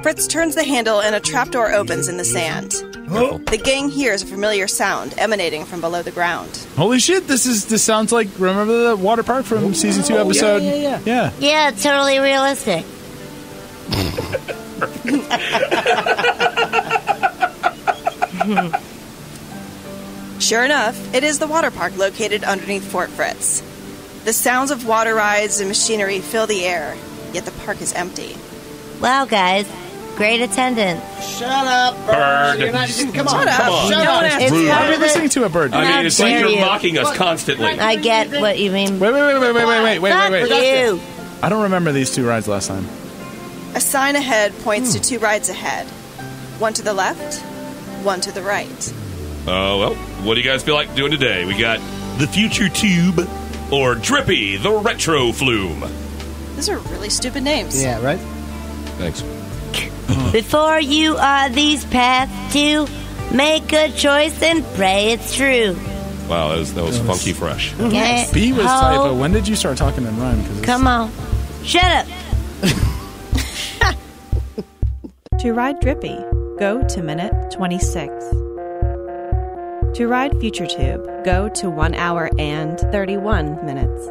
Fritz turns the handle and a trapdoor opens in the sand. The gang hears a familiar sound emanating from below the ground. Holy shit, this sounds like, remember the water park from season 2 episode? Yeah. yeah, it's totally realistic. Sure enough, it is the water park located underneath Fort Fritz. The sounds of water rides and machinery fill the air, yet the park is empty. Wow, guys, great attendance. Shut up, Bird. You're not, come on. Shut up. Come on. No one asked It's you. part We're of listening the... to a bird. I How mean, it's like dare you're you. mocking us constantly. I get what you mean. Wait. Fuck you. I don't remember these 2 rides last time. A sign ahead points to 2 rides ahead. One to the left, one to the right. Well, what do you guys feel like doing today? We got the Future Tube or Drippy, the Retro Flume. Those are really stupid names. Yeah, right? Thanks. Before you are these paths to make a choice and pray it's true. Wow, that was funky fresh. Okay. B was Ho. typo. When did you start talking in rhyme? 'Cause it's- Come on. Shut up. To ride Drippy, go to minute 26. To ride Future Tube, go to 1 hour and 31 minutes.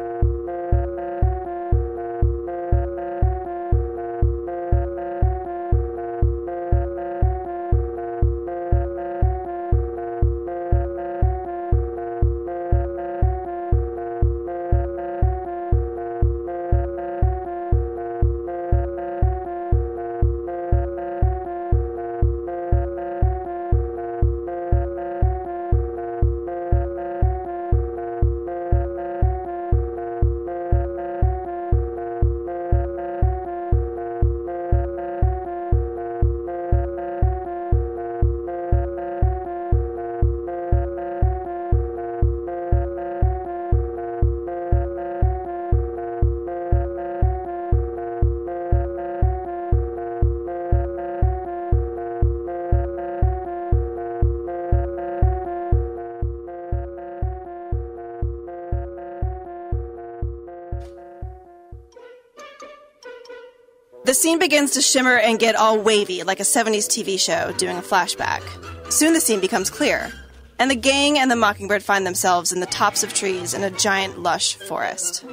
The scene begins to shimmer and get all wavy, like a 70s TV show doing a flashback. Soon the scene becomes clear, and the gang and the mockingbird find themselves in the tops of trees in a giant, lush forest.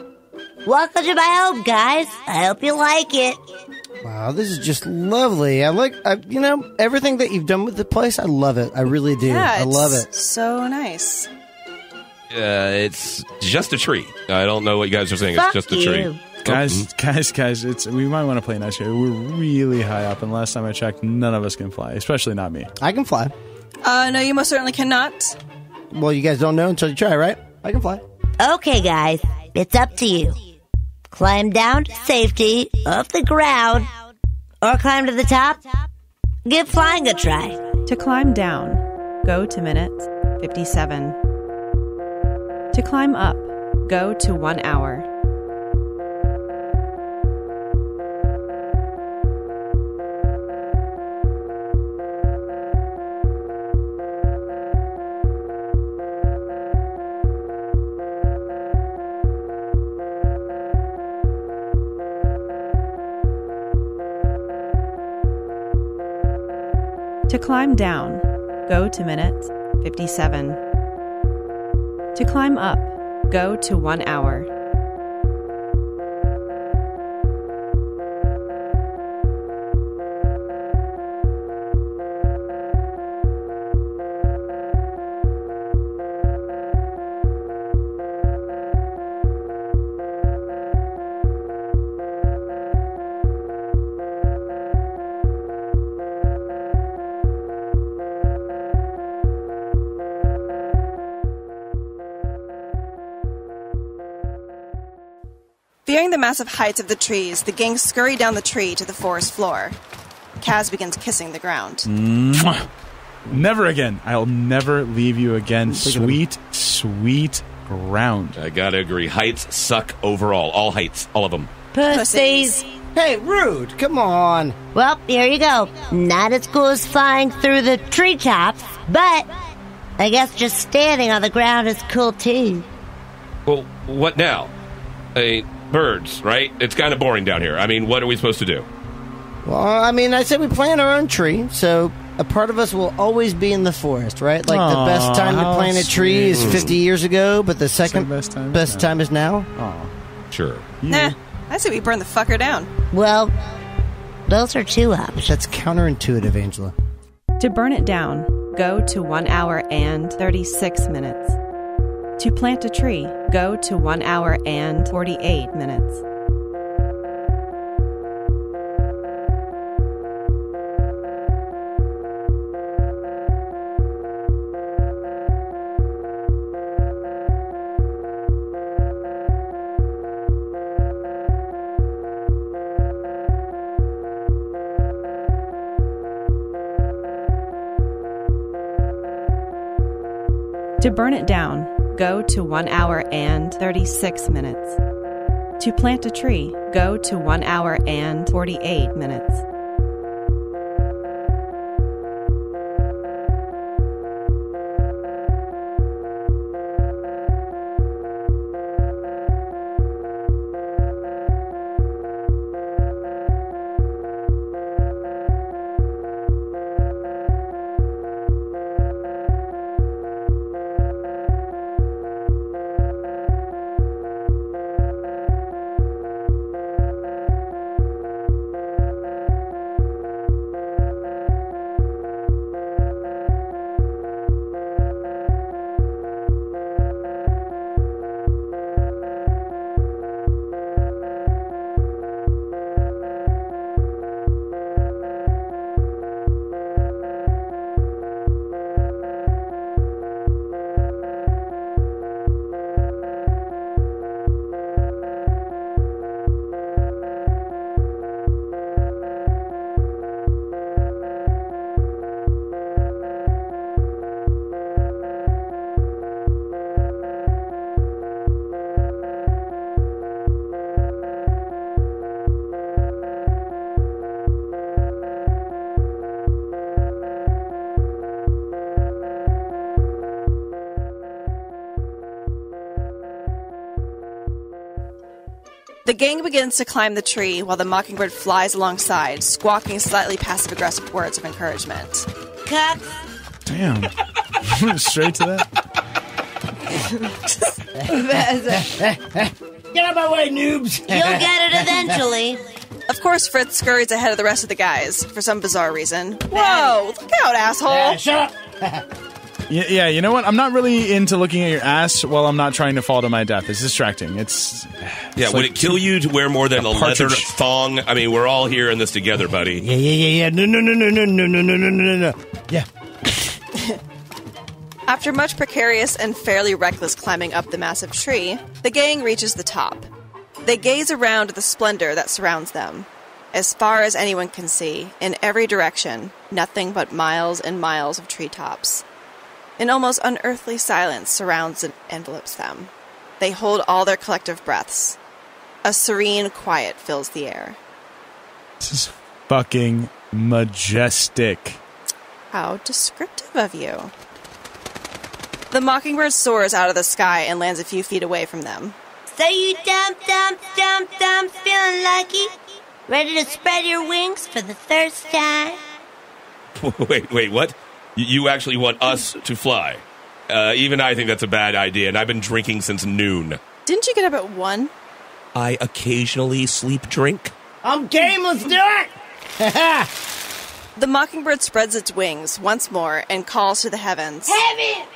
Welcome to my home, guys. I hope you like it. Wow, this is just lovely. I like, everything that you've done with the place. I love it. I really do. Yeah, I love it. So nice. It's just a tree. I don't know what you guys are saying. Fuck It's just a tree. you. Guys, we might want to play nice here. We're really high up, and last time I checked, none of us can fly, especially not me. I can fly. No, you most certainly cannot. Well, you guys don't know until you try, right? I can fly. Okay, guys, it's up to you. Climb down to safety off the ground, or climb to the top. Give flying a try. To climb down, go to minute 57. To climb up, go to 1 hour. To climb down, go to minute 57. To climb up, go to 1 hour. Fearing the massive heights of the trees, the gang scurry down the tree to the forest floor. Kaz begins kissing the ground. Mwah. Never again. I'll never leave you again. Sweet, sweet ground. I gotta agree. Heights suck overall. All heights. All of them. Pussies. Hey, rude. Come on. Well, here you go. Not as cool as flying through the treetops, but I guess just standing on the ground is cool too. Well, what now? Birds, right? It's kind of boring down here. I mean, what are we supposed to do? Well, I said we plant our own tree, so a part of us will always be in the forest, right? Like the best time to plant a tree is 50 years ago, but the second best time is now? Oh, sure. Nah, I say we burn the fucker down. Well, those are two options. That's counterintuitive, Angela. To burn it down, go to 1 hour and 36 minutes. To plant a tree, go to 1 hour and 48 minutes. To burn it down, go to 1 hour and 36 minutes. To plant a tree, go to 1 hour and 48 minutes. The gang begins to climb the tree while the mockingbird flies alongside, squawking slightly passive-aggressive words of encouragement. Cut. Damn. Straight to that? Get out of my way, noobs! You'll get it eventually. Of course, Fritz scurries ahead of the rest of the guys, for some bizarre reason. Whoa! Look out, asshole! Shut up! Yeah, you know what? I'm not really into looking at your ass while I'm not trying to fall to my death. It's distracting. It's would like it kill you to wear more than a leather partridge. thong? I mean, we're all here in this together, buddy. Yeah. No. Yeah. After much precarious and fairly reckless climbing up the massive tree, the gang reaches the top. They gaze around at the splendor that surrounds them. As far as anyone can see, in every direction, nothing but miles and miles of treetops. An almost unearthly silence surrounds and envelopes them. They hold all their collective breaths. A serene quiet fills the air. This is fucking majestic. How descriptive of you. The mockingbird soars out of the sky and lands a few feet away from them. So you dump, feeling lucky? Ready to spread your wings for the first time? Wait, what? You actually want us to fly? Even I think that's a bad idea, and I've been drinking since noon. Didn't you get up at 1? I occasionally sleep drink. I'm game, let's do it! The mockingbird spreads its wings once more and calls to the heavens. Heaven!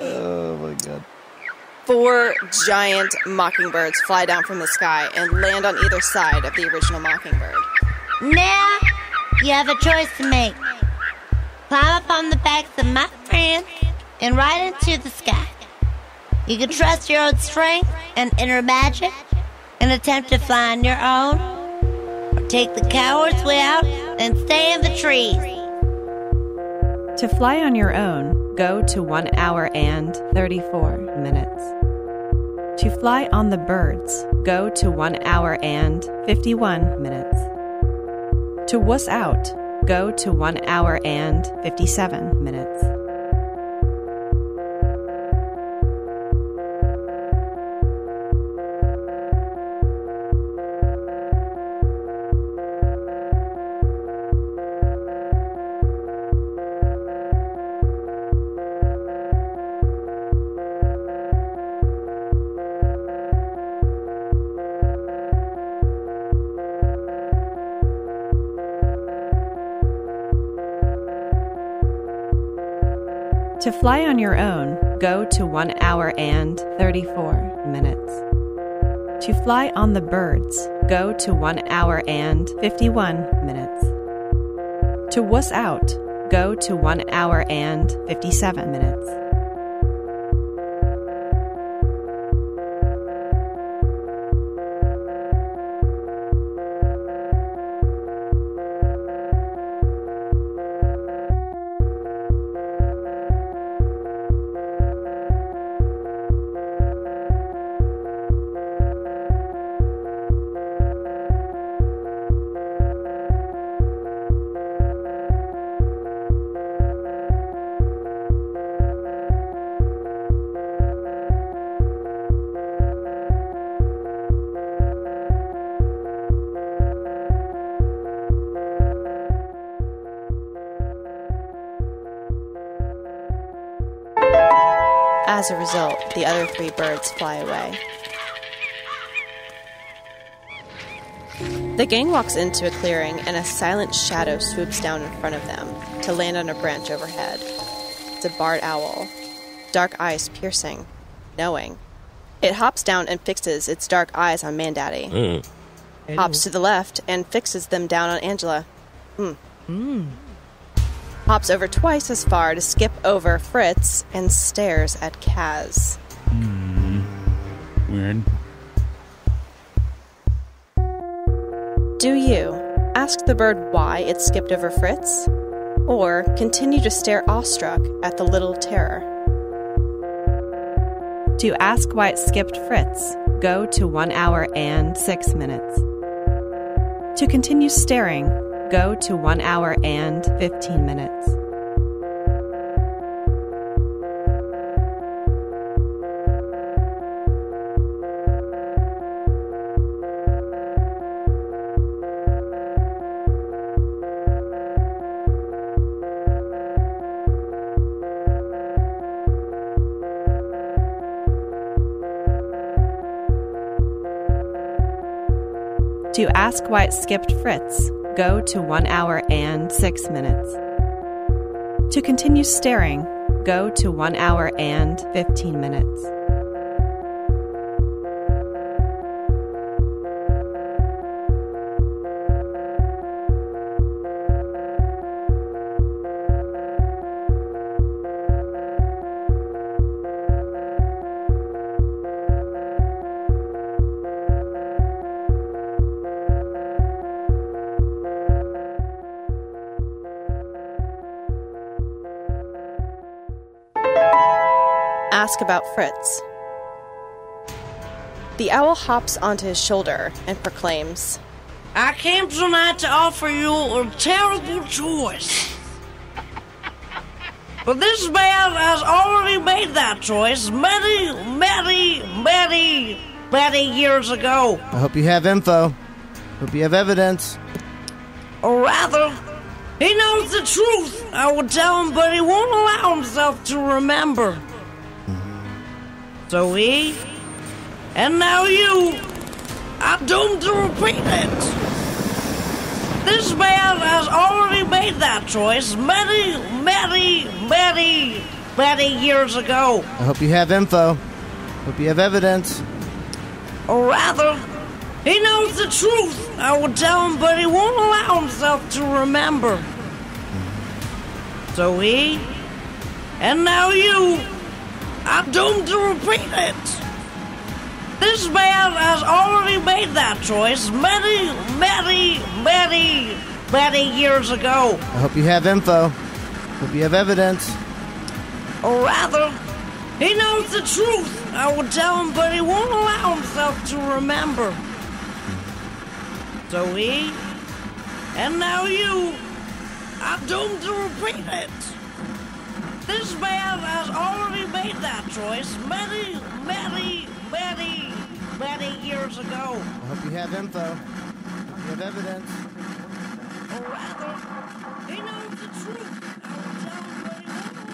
Oh my god. 4 giant mockingbirds fly down from the sky and land on either side of the original mockingbird. Now, you have a choice to make. Climb up on the backs of my friends and ride into the sky. You can trust your own strength and inner magic and attempt to fly on your own, or take the coward's way out and stay in the trees. To fly on your own, go to 1 hour and 34 minutes. To fly on the birds, go to 1 hour and 51 minutes. To wuss out, go to 1 hour and 57 minutes. To fly on your own, go to 1 hour and 34 minutes. To fly on the birds, go to 1 hour and 51 minutes. To wuss out, go to 1 hour and 57 minutes. As a result, the other 3 birds fly away. The gang walks into a clearing and a silent shadow swoops down in front of them to land on a branch overhead. It's a barred owl, dark eyes piercing, knowing. It hops down and fixes its dark eyes on Mandaddy. Hops to the left and fixes them down on Angela. Hops over twice as far to skip over Fritz and stares at Kaz. Weird. Do you ask the bird why it skipped over Fritz? Or continue to stare awestruck at the little terror? To ask why it skipped Fritz, go to 1 hour and 6 minutes. To continue staring, go to 1 hour and 15 minutes. To ask why it skipped Fritz, go to 1 hour and 6 minutes. To continue staring, go to 1 hour and 15 minutes. Ask about Fritz. The owl hops onto his shoulder and proclaims, I came tonight to offer you a terrible choice. But this man has already made that choice many years ago. I hope you have info. Hope you have evidence. Or rather, he knows the truth. I would tell him, but he won't allow himself to remember. So he, and now you, are doomed to repeat it. This man has already made that choice many years ago. I hope you have info. Hope you have evidence. Or rather, he knows the truth. I would tell him, but he won't allow himself to remember. So he, and now you, are doomed to repeat it. This man has already made that choice many years ago. I hope you have info. Hope you have evidence. Or rather, he knows the truth. I would tell him, but he won't allow himself to remember. So he, and now you, are doomed to repeat it. This man has already made that choice many years ago. I hope you have info. Hope you have evidence. Or rather, he knows the truth. I will tell him, but he won't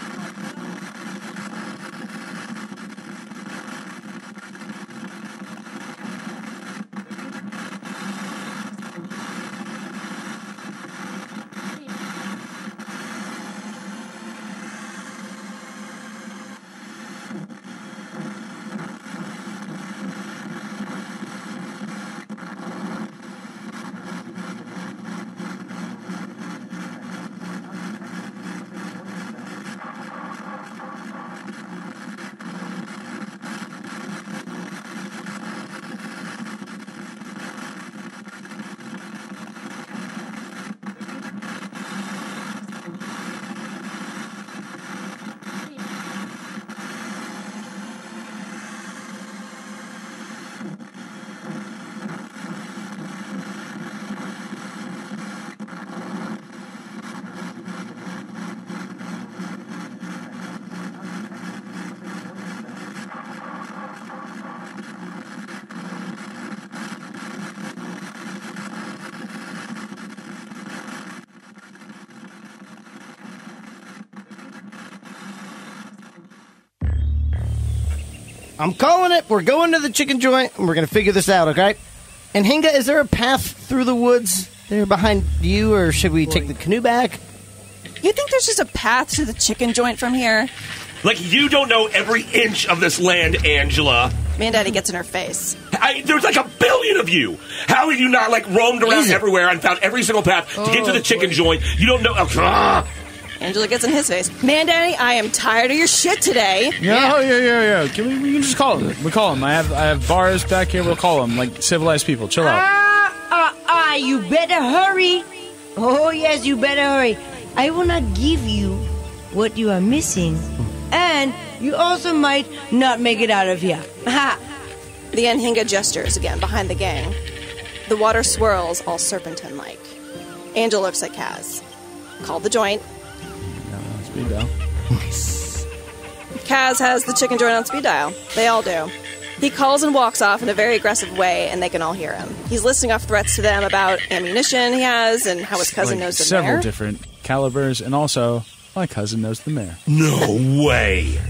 I'm calling it. We're going to the chicken joint, and we're going to figure this out, okay? And Hinga, is there a path through the woods there behind you, or should we take the canoe back? You think there's just a path to the chicken joint from here? Like, you don't know every inch of this land, Angela. Mandaddy gets in her face. There's like a billion of you. How have you not, like, roamed around everywhere and found every single path to get to the chicken joint? You don't know... Angela gets in his face. Mandaddy, I am tired of your shit today. Yeah. We can just call him. We call him. I have bars back here. We'll call them like civilized people. Chill out. You better hurry. Oh, yes, you better hurry. I will not give you what you are missing. And you also might not make it out of here. Ha! The Anhinga gestures again behind the gang. The water swirls all serpentine-like. Angel looks at Kaz. Called the joint. Speed dial. Kaz has the chicken joint on speed dial. They all do. He calls and walks off in a very aggressive way, and they can all hear him. He's listing off threats to them about ammunition he has and how his cousin knows the mayor. Several different calibers, and also my cousin knows the mayor. No way.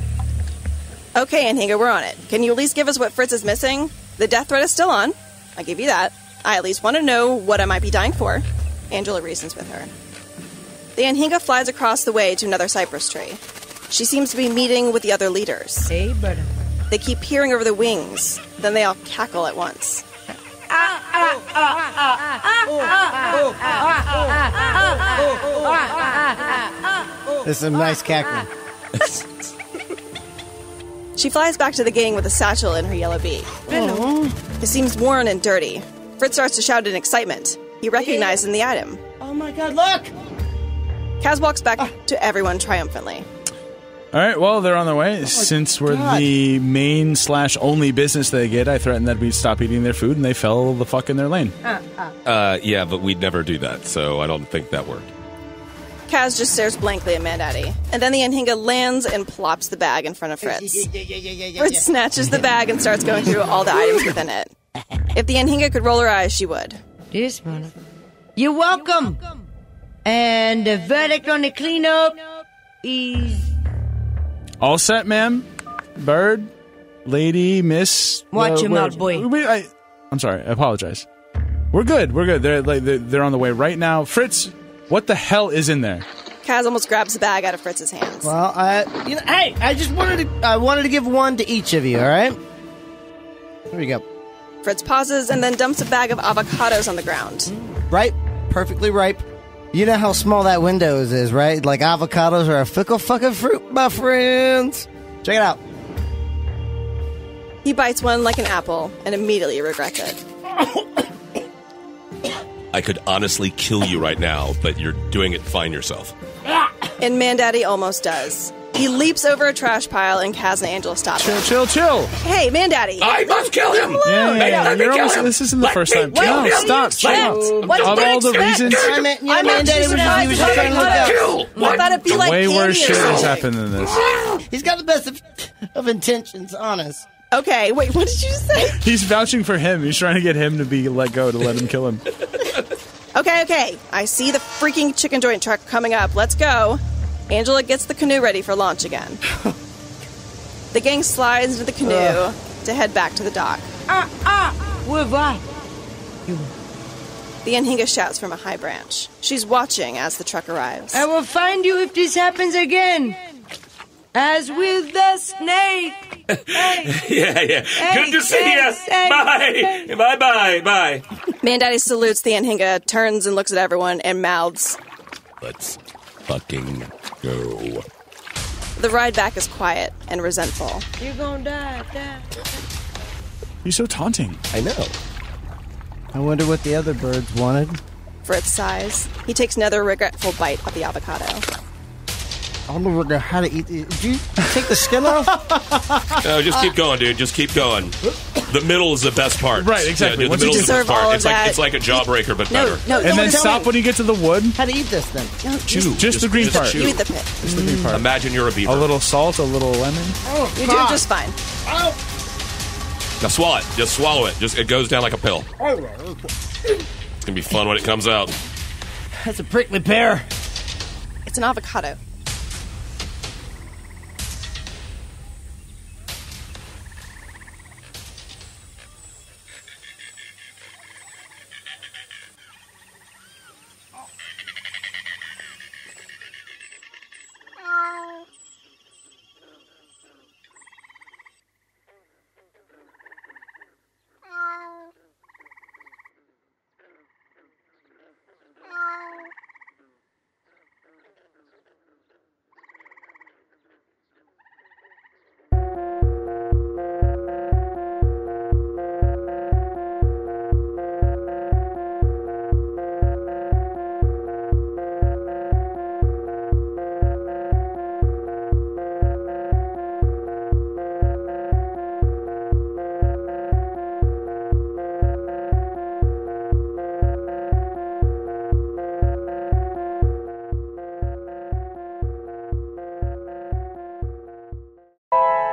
Okay, Anhinga, we're on it. Can you at least give us what Fritz is missing? The death threat is still on. I give you that. I at least want to know what I might be dying for. Angela reasons with her. The Anhinga flies across the way to another cypress tree. She seems to be meeting with the other leaders. Hey, brother. They keep peering over the wings. Then they all cackle at once. This is a nice cackle. She flies back to the gang with a satchel in her yellow beak. It seems worn and dirty. Fritz starts to shout in excitement. He recognizes the item. Oh my god, look! Kaz walks back to everyone triumphantly. All right, well, they're on their way. Since we're the main/only business they get, I threatened that we'd stop eating their food, and they fell the fuck in their lane. Yeah, but we'd never do that, so I don't think that worked. Kaz just stares blankly at Mandaddy, and then the Anhinga lands and plops the bag in front of Fritz. Fritz snatches the bag and starts going through all the items within it. If the Anhinga could roll her eyes, she would. This one. You're welcome. And the verdict on the cleanup is... All set, ma'am? Bird? Lady? Miss? Watch your mouth, boy. I'm sorry. I apologize. We're good. We're good. They're on the way right now. Fritz, what the hell is in there? Kaz almost grabs the bag out of Fritz's hands. Well, hey, I just wanted to give one to each of you, all right? Here we go. Fritz pauses and then dumps a bag of avocados on the ground. Ripe, perfectly ripe. You know how small that windows is, right? Like avocados are a fickle fucking fruit, my friends. Check it out. He bites one like an apple and immediately regrets it. I could honestly kill you right now, but you're doing it fine yourself. And Mandaddy almost does. He leaps over a trash pile and Kaz and Angela stop him. Chill. Hey, Mandaddy! I must kill him! Yeah. This isn't the first time. No, stop. All the reasons. Mandaddy was just trying to look out. I thought it'd be like way candy worse or shit has something. happened than this. He's got the best of intentions, honest. Okay, wait, what did you say? He's vouching for him. He's trying to get him to be let go to let him kill him. Okay. I see the freaking chicken joint truck coming up. Let's go. Angela gets the canoe ready for launch again. The gang slides into the canoe to head back to the dock. Where I? The Anhinga shouts from a high branch. She's watching as the truck arrives. I will find you if this happens again. As with the snake. Yeah. Good to see you. Bye. Mandaddy salutes the Anhinga, turns and looks at everyone, and mouths, Let's fucking go. The ride back is quiet and resentful. You're gonna die. He's so taunting. I know. I wonder what the other birds wanted. Fritz sighs. He takes another regretful bite of the avocado. I don't know how to eat it. Did you take the skin off? No, just keep going, dude. Just keep going. The middle is the best part. Right, exactly. Yeah, Once the middle you is the best deserve all part. of that. It's like a jawbreaker, but better. No, And then stop when you get to the wood. How to eat this then? Chew. Just the green part. chew. You eat the pit. Just the green part. Imagine you're a beaver. A little salt, a little lemon. You're doing just fine. Now swallow it. Just swallow it. It goes down like a pill. It's gonna be fun when it comes out. That's a prickly pear. It's an avocado.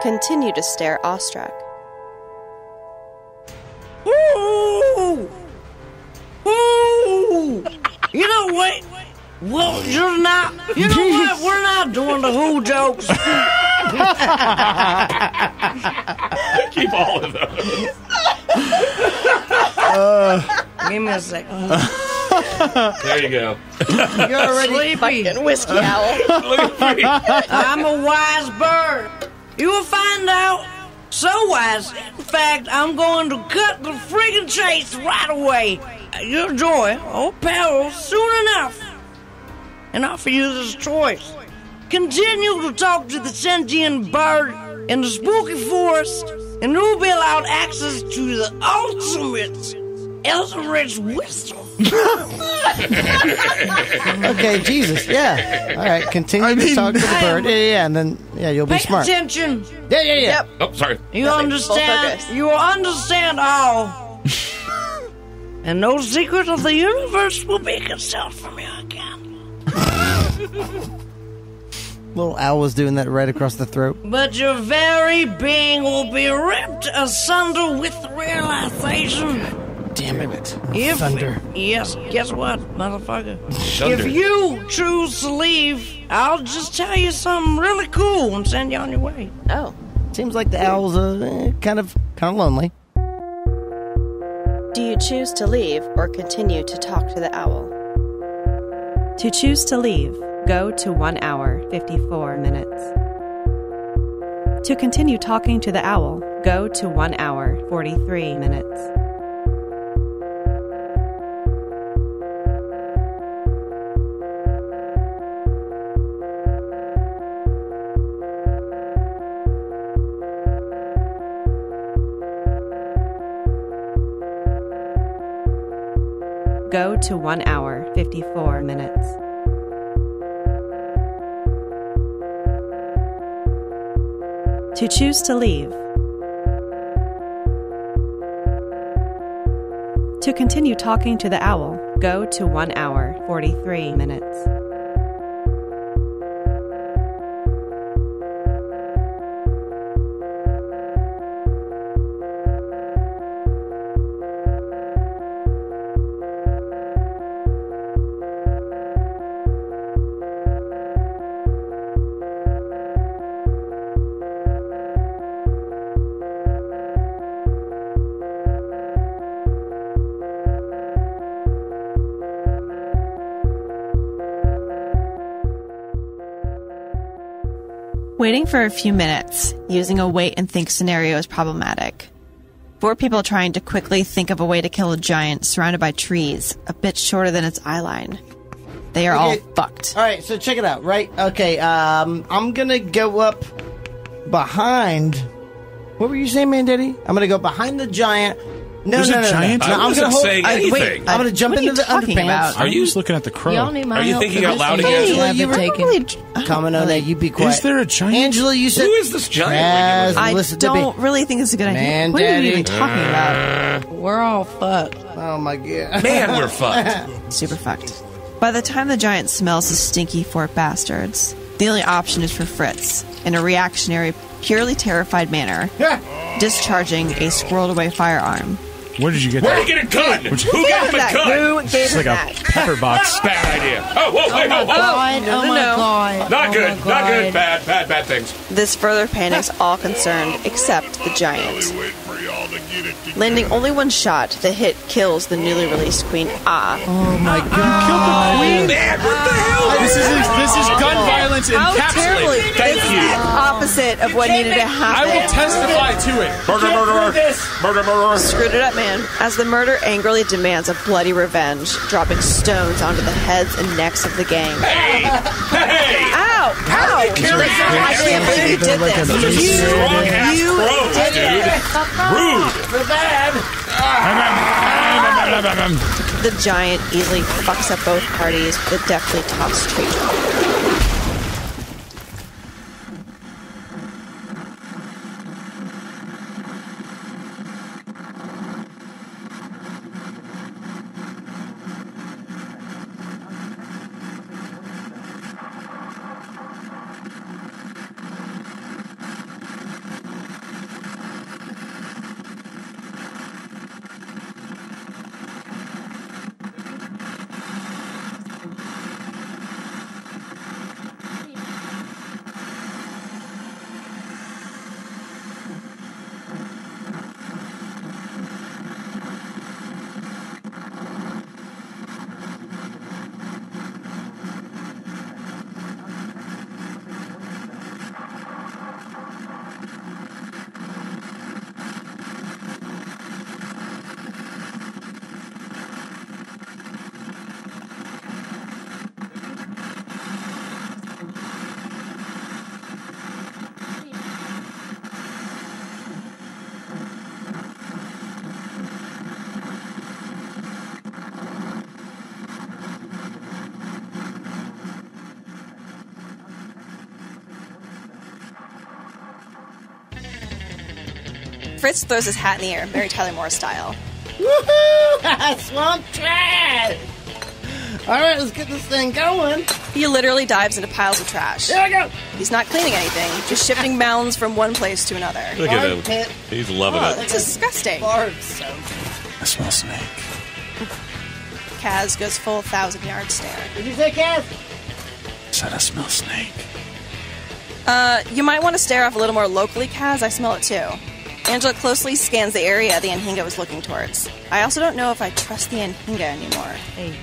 Continue to stare awestruck. Ooh! You know what? Well, you're not. You know what? We're not doing the who jokes. Keep all of those. Give me a second. There you go. You're already Sleepy. Whiskey owl. Look at me. I'm a wise bird. You will find out. So wise. In fact, I'm going to cut the friggin' chase right away. Your joy or peril soon enough. And offer you this choice. Continue to talk to the sentient bird in the spooky forest, and you'll be allowed access to the ultimate Eldritch wisdom. Okay, Jesus, yeah. All right, continue to talk to the bird. Yeah, and then you'll be Pay smart. attention. Yeah. Yep. Oh, sorry. You understand. focus. You will understand all. And no secret of the universe will be concealed from you again. Little owl was doing that right across the throat. But your very being will be ripped asunder with realization. Damn it. If, Thunder. Yes, guess what, motherfucker? Thunder. If you choose to leave, I'll just tell you something really cool and send you on your way. Oh. Seems like the owl's kind of lonely. Do you choose to leave or continue to talk to the owl? To choose to leave, go to 1 hour, 54 minutes. To continue talking to the owl, go to 1 hour, 43 minutes. Go to 1 hour, 54 minutes. To choose to leave. To continue talking to the owl, go to 1 hour, 43 minutes. Waiting for a few minutes, using a wait and think scenario is problematic. 4 people trying to quickly think of a way to kill a giant surrounded by trees, a bit shorter than its eye line. They are all fucked. All right, so check it out, right? Okay, I'm gonna go up behind. What were you saying, man, Daddy? I'm gonna go behind the giant. No, There's no, a no, giant? no. I I'm wasn't gonna saying anything. I'm gonna jump what are into you the talking underpants. about? Are you just looking at the crow? Are you thinking out loud again? Angela, you were Really, coming on that. You be quiet. Is there a giant? Angela, you said. Who is this giant? Kaz, I listen to me. don't really think it's a good idea. Man, What are Daddy. you even talking about? We're all fucked. Oh my god. Man, we're fucked. Super fucked. By the time the giant smells the stinky 4 bastards, the only option is for Fritz, in a reactionary, purely terrified manner, discharging a squirreled away firearm. Where did you get Where that? did you get a gun? Who gave him a That? gun? Who gave It's him like that? a pepper box. Bad idea. Oh, whoa, wait, whoa, whoa. No, no, no. God. Not good. Not good. Bad things. This further panics all concerned except the giant. Landing only one shot, the hit kills the newly released queen. Oh my god. Man, what the hell? This is gun violence How terribly! encapsulated. Thank This is you. the opposite of what needed to I happen. will testify to it. Murder, murderer. Murderer. Screwed it up, man. As the murder angrily demands a bloody revenge, dropping stones onto the heads and necks of the gang. Hey! Hey! Ow! Ow! do you carry I can't believe you did this. Those are strong-ass You crows, did dude. it. Rude. The giant easily fucks up both parties with a deftly tossed tree trunk. Fritz throws his hat in the air, Mary Tyler Moore style. Woohoo! Swamp trash! All right, let's get this thing going. He literally dives into piles of trash. There we go. He's not cleaning anything, just shifting mounds from one place to another. Look at him. He's loving it. It's disgusting. I smell snake. Kaz goes full 1,000-yard stare. Did you say Kaz? Said I smell snake. You might want to stare off a little more locally, Kaz. I smell it too. Angela closely scans the area the Anhinga was looking towards. I also don't know if I trust the Anhinga anymore. Hey.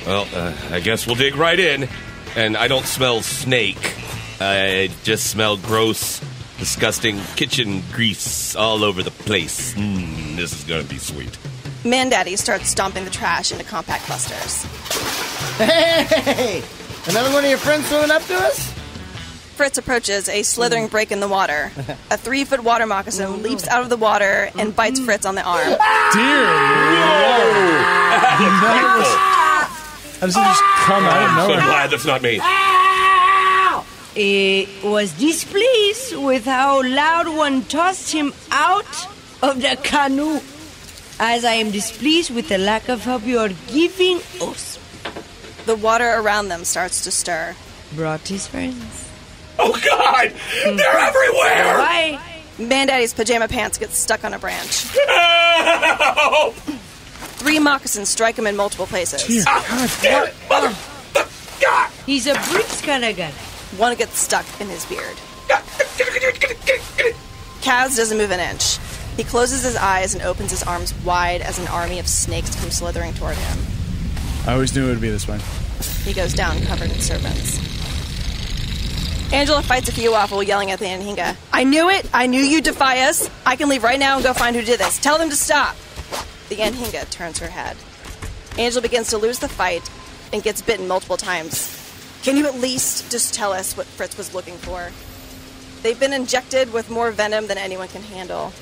Well, I guess we'll dig right in. And I don't smell snake. I just smell gross, disgusting kitchen grease all over the place. This is going to be sweet. Mandaddy starts stomping the trash into compact clusters. Hey! Another one of your friends swimming up to us? Fritz approaches a slithering break in the water. A 3-foot water moccasin leaps out of the water and bites Fritz on the arm. Dear Lord! How does it just come out of I'm nowhere? so glad that's not me. He was displeased with how loud one tossed him out of the canoe, as I am displeased with the lack of help you are giving us. The water around them starts to stir. Brought his friends. Oh, God! They're everywhere! Bye. Mandaddy's pajama pants get stuck on a branch. Help! 3 moccasins strike him in multiple places. Dear God. Damn it! Mother! God! He's a bricks kind of guy. One gets stuck in his beard. Kaz doesn't move an inch. He closes his eyes and opens his arms wide as an army of snakes come slithering toward him. I always knew it would be this way. He goes down covered in serpents. Angela fights a few off while yelling at the Anhinga. I knew it! I knew you'd defy us! I can leave right now and go find who did this. Tell them to stop! The Anhinga turns her head. Angela begins to lose the fight and gets bitten multiple times. Can you at least just tell us what Fritz was looking for? They've been injected with more venom than anyone can handle.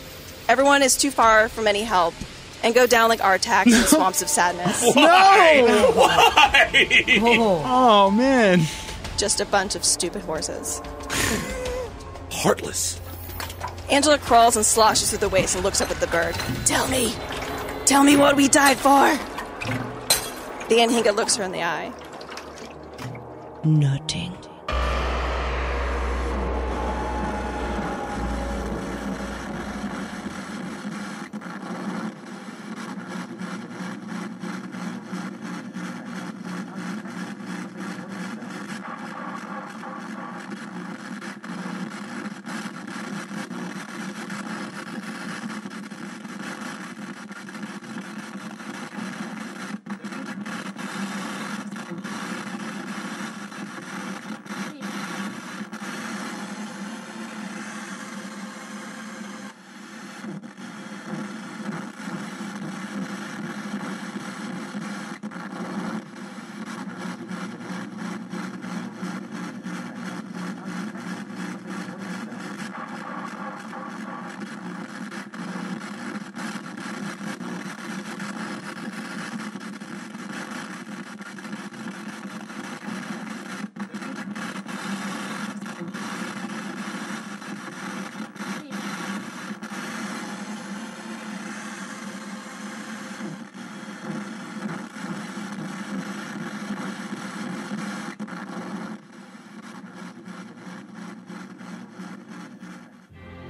Everyone is too far from any help and go down like Artax in the swamps of sadness. Why? Why? Oh, man. Just a bunch of stupid horses. Heartless. Angela crawls and sloshes through the waist and looks up at the bird. Tell me what we died for. The Anhinga looks her in the eye. Nothing.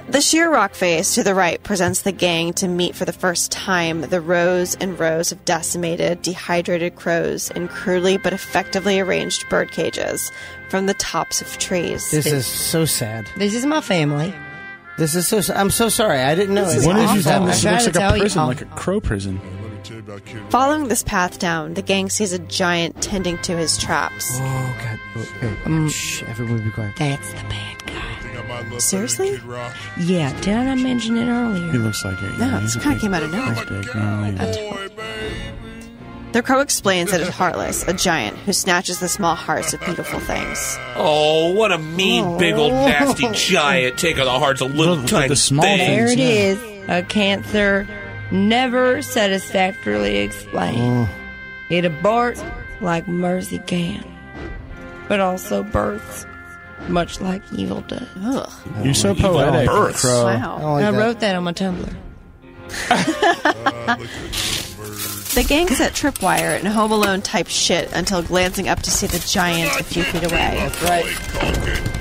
The sheer rock face to the right presents the gang to meet for the first time the rows and rows of decimated, dehydrated crows in crudely but effectively arranged bird cages from the tops of trees. This is so sad. This is my family. This is so. I'm so sorry. I didn't know. What have you done? This I'm looks trying to like a tell prison, you. like a crow prison. Following this path down, the gang sees a giant tending to his traps. Oh God! Okay. Shh! Everyone be quiet. That's the bad guy. Seriously? Yeah, didn't I mention it He earlier? looks like it. No, Yeah, it he's a kind of big- came out of nowhere. He's big. No, Boy, babe. The crow explains that it's Heartless, a giant who snatches the small hearts of beautiful things. Oh, what a mean, big old nasty giant taking the hearts of little Look, tiny the small There things. it is. A cancer never satisfactorily explained. It aborts like mercy can, but also births much like evil does. Ugh. You're so poetic, birds. Crow. Wow. Oh, I wrote that on my Tumblr. The gang set tripwire and Home Alone type shit until glancing up to see the giant a few feet away. That's right.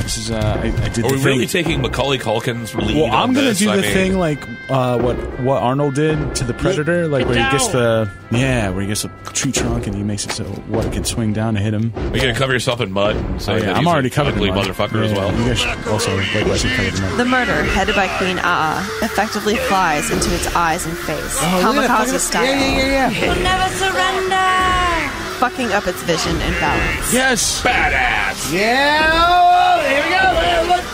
This is I did Are the we thing. really taking Macaulay Culkin's lead Well, I'm on gonna this? do I the mean, thing like what Arnold did to the Predator, like where he gets the where he gets a tree trunk and he makes it so what it can swing down to hit him. Are you going to cover yourself in mud? And say that I'm he's already an covered ugly in mud. motherfucker as well. You guys should also likewise be covered in mud. The murder, headed by Queen Aa, effectively flies into its eyes and face, kamikaze style, Yeah. We'll never surrender! fucking up its vision and balance. Yes, Badass. Yeah. Oh, here we go. Look.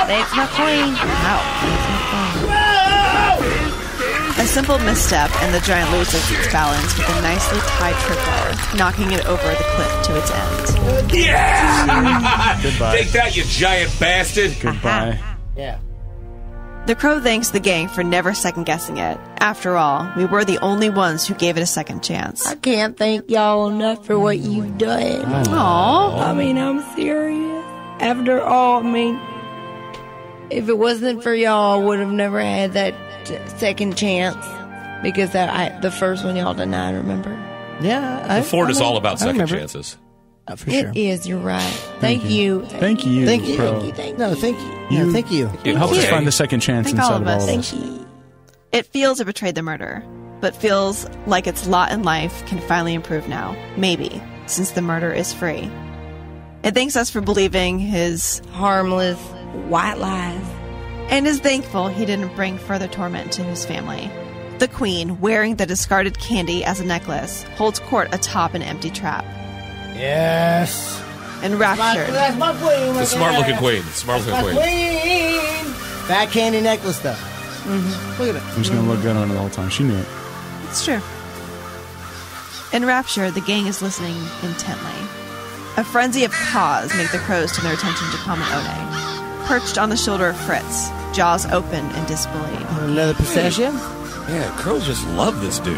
That's my queen. A simple misstep and the giant loses its balance with a nicely tied tripwire, knocking it over the cliff to its end. Yeah! Goodbye. Take that, you giant bastard. goodbye. Yeah. The Crow thanks the gang for never second-guessing it. After all, we were the only ones who gave it a second chance. I can't thank y'all enough for what you've done. Aww. I mean, I'm serious. After all, if it wasn't for y'all, I would have never had that second chance. Because the first one y'all denied, remember? Yeah. The Ford is all about I second remember. chances. For sure. It is, you're right. Thank you. Thank you. Thank you. Bro. No, thank you. Yeah, thank you. It helped us Okay. find the second chance Thank all inside of of all us. of Thank us. you. It feels it betrayed the murder, but feels like its lot in life can finally improve now. Maybe, since the murder is free. It thanks us for believing his Harmless white lies. and is thankful he didn't bring further torment to his family. The Queen, wearing the discarded candy as a necklace, holds court atop an empty trap. Yes. Enraptured, That's my queen. The smart-looking queen. Smart-looking queen. Queen. Fat candy necklace, though. Look at it. I'm just gonna look good on it the whole time. She knew it. it's true. Enraptured, the gang is listening intently. A frenzy of caws make the crows turn their attention to Common One, perched on the shoulder of Fritz, jaws open in disbelief. Another pistachio? Yeah, crows just love this dude.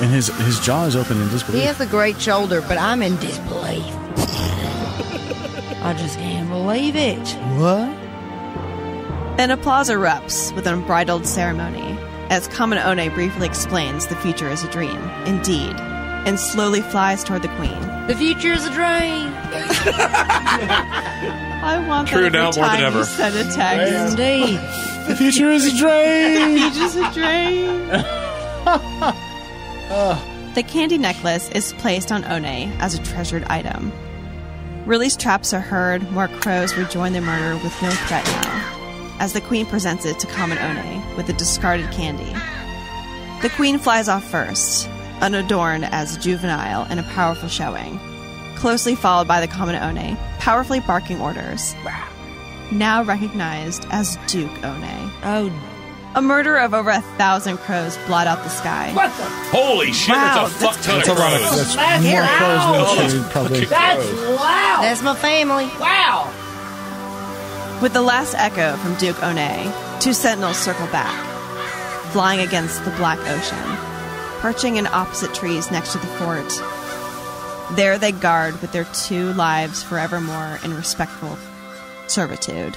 And his jaw is open in He disbelief. has a great shoulder, but I'm in disbelief. I just can't believe it. What? An applause erupts with an unbridled ceremony as Common One briefly explains the future is a dream, indeed, and slowly flies toward the Queen. The future is a dream. I want True that every now more than time ever. you send a text. Indeed. The future is a dream. Future's a dream. The candy necklace is placed on One as a treasured item. Released traps are heard, more crows rejoin the murder with no threat now, as the Queen presents it to Common One with the discarded candy. The Queen flies off first, unadorned as juvenile in a powerful showing, closely followed by the Common One, powerfully barking orders. Now recognized as Duke One. Oh, A murder of over 1,000 crows blot out the sky. Holy shit, Wow, that's a fuck ton of That's a lot of crows. that's more crows than should probably. that's my family. With the last echo from Duke One, two sentinels circle back, flying against the black ocean, perching in opposite trees next to the fort. There they guard with their two lives forevermore in respectful servitude.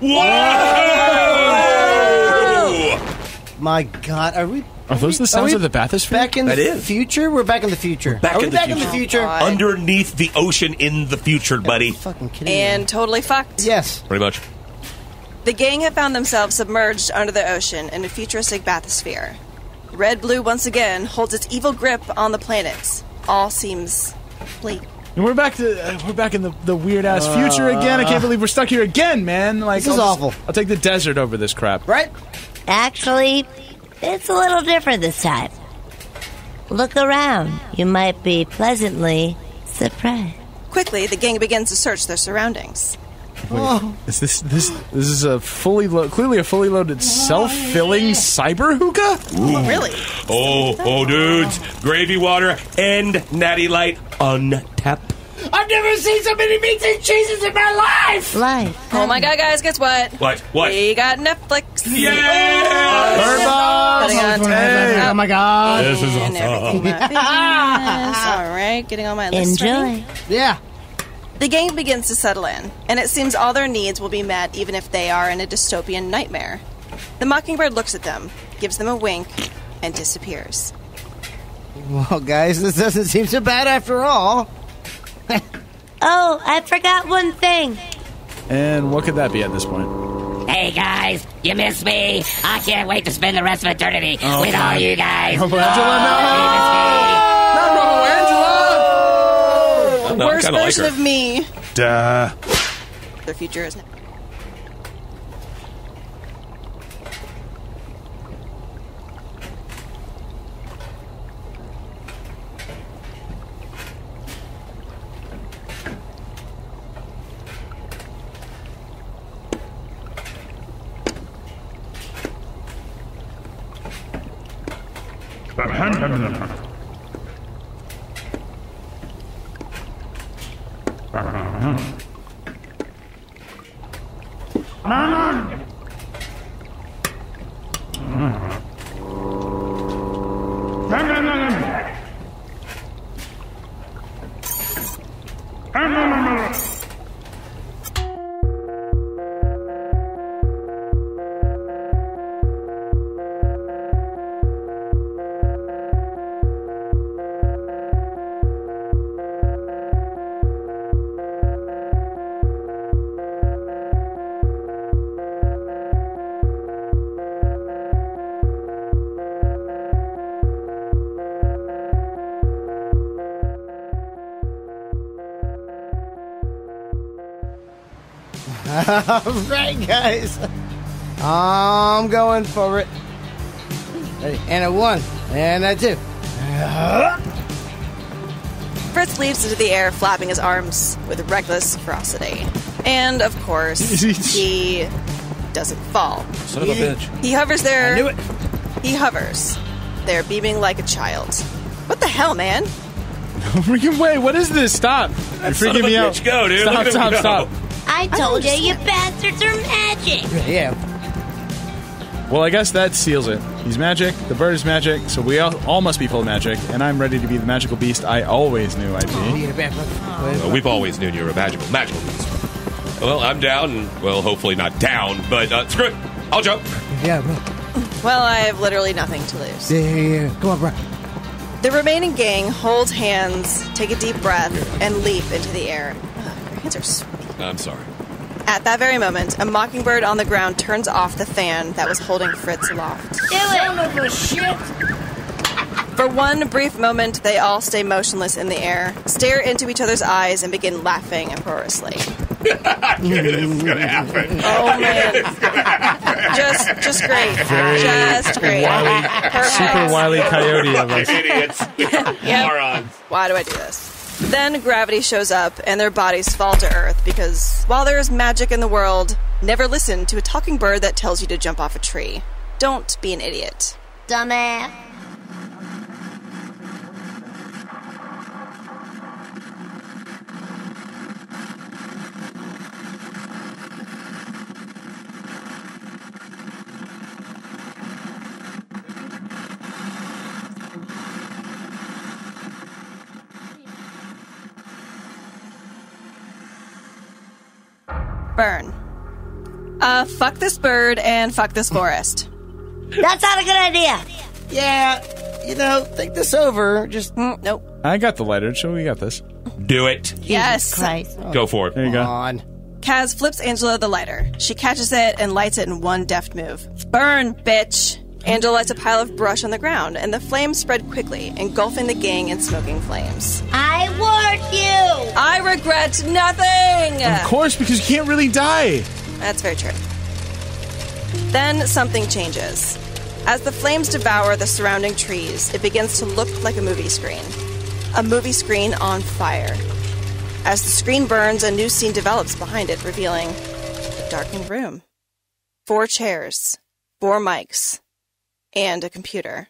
Whoa! My God, are those the sounds of the bathysphere? back in That the is. future? We're back in the future. Back are we in the back in the future. future? Underneath the ocean in the future, buddy. Fucking kidding me. And totally fucked. Yes. Pretty much. The gang have found themselves submerged under the ocean in a futuristic bathysphere. Red Blue once again holds its evil grip on the planets. All seems bleak. And we're back in the weird ass future again. I can't believe we're stuck here again, man. Like, This is awful. I'll take the desert over this crap. Right? Actually, it's a little different this time. Look around. You might be pleasantly surprised. Quickly, the gang begins to search their surroundings. Is this is a clearly a fully loaded self-filling cyber hookah? Really? Oh, dudes. Gravy water and natty light on tap. I've never seen so many meats and cheeses in my life! Life. Oh my God, guys, guess what? What? We got Netflix. Yeah! Putting on Oh my God. This is and awesome. everything my business. All right, getting on my list. ready? Enjoy. Yeah. The gang begins to settle in, and it seems all their needs will be met even if they are in a dystopian nightmare. The mockingbird looks at them, gives them a wink, and disappears. Well, guys, this doesn't seem so bad after all. Oh, I forgot one thing. And what could that be at this point? Hey guys, you miss me? I can't wait to spend the rest of eternity with all you guys. Robo Angela, no! Robo Angela! No, I Worst kinda like version her. of me. Duh. Their future is now. All right, guys. I'm going for it. Ready? And a 1. And a 2. Fritz leaps into the air, flapping his arms with reckless ferocity. And, of course, he doesn't fall. Son of a bitch. He hovers there. I knew it. He hovers. They're beaming like a child. What the hell, man? Freaking wait, what is this? Stop. You're Son of freaking a me out. bitch, go, dude. Stop, Look at stop, him go. stop. I told you, you bastards are magic. Yeah. Well, I guess that seals it. He's magic, the bird is magic, so we all must be full of magic, and I'm ready to be the magical beast I always knew I'd be. Well, we've always known you're a magical beast. Well, I'm down, and, well, hopefully not down, but screw it. I'll jump. Yeah, bro. Well, I have literally nothing to lose. Yeah. Come on, bro. The remaining gang holds hands, take a deep breath, and leap into the air. Ugh, your hands are sweet. I'm sorry. At that very moment, a mockingbird on the ground turns off the fan that was holding Fritz aloft. Do it. For one brief moment, they all stay motionless in the air, stare into each other's eyes, and begin laughing uproariously. It's gonna happen. Oh man, just great, just great. Perfect. Super wily coyote of us. Idiots. Morons. Why do I do this? Then gravity shows up and their bodies fall to earth because while there is magic in the world, never listen to a talking bird that tells you to jump off a tree. Don't be an idiot. Dumbass. Burn. Fuck this bird and fuck this forest. That's not a good idea. Yeah, think this over. Just nope. I got the lighter. So we got this. Do it. Yes. Christ. Go for it. There you go. on. Kaz flips Angela the lighter. She catches it and lights it in one deft move. Burn, bitch! Angela lights a pile of brush on the ground, and the flames spread quickly, engulfing the gang in smoking flames. I warned you. I regret nothing! Of course, because you can't really die. That's very true. Then something changes. As the flames devour the surrounding trees, it begins to look like a movie screen. A movie screen on fire. As the screen burns, a new scene develops behind it, revealing a darkened room. 4 chairs, 4 mics, and a computer.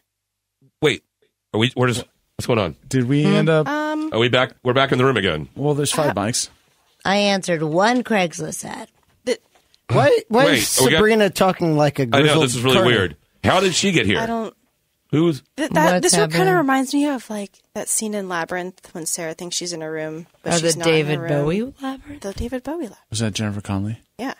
Wait, what's going on? Did we end up? Are we back? We're back in the room again. Well, there's 5 mics. I answered one Craigslist ad. Why Wait, is Sabrina talking like a I grizzled know, this is really colonel? weird. How did she get here? I don't... Who's... This What's kind of happening? reminds me of, like, that scene in Labyrinth when Sarah thinks she's in a room, but Or she's the not David in a room. Bowie labyrinth? The David Bowie labyrinth. Was that Jennifer Connelly? Yeah.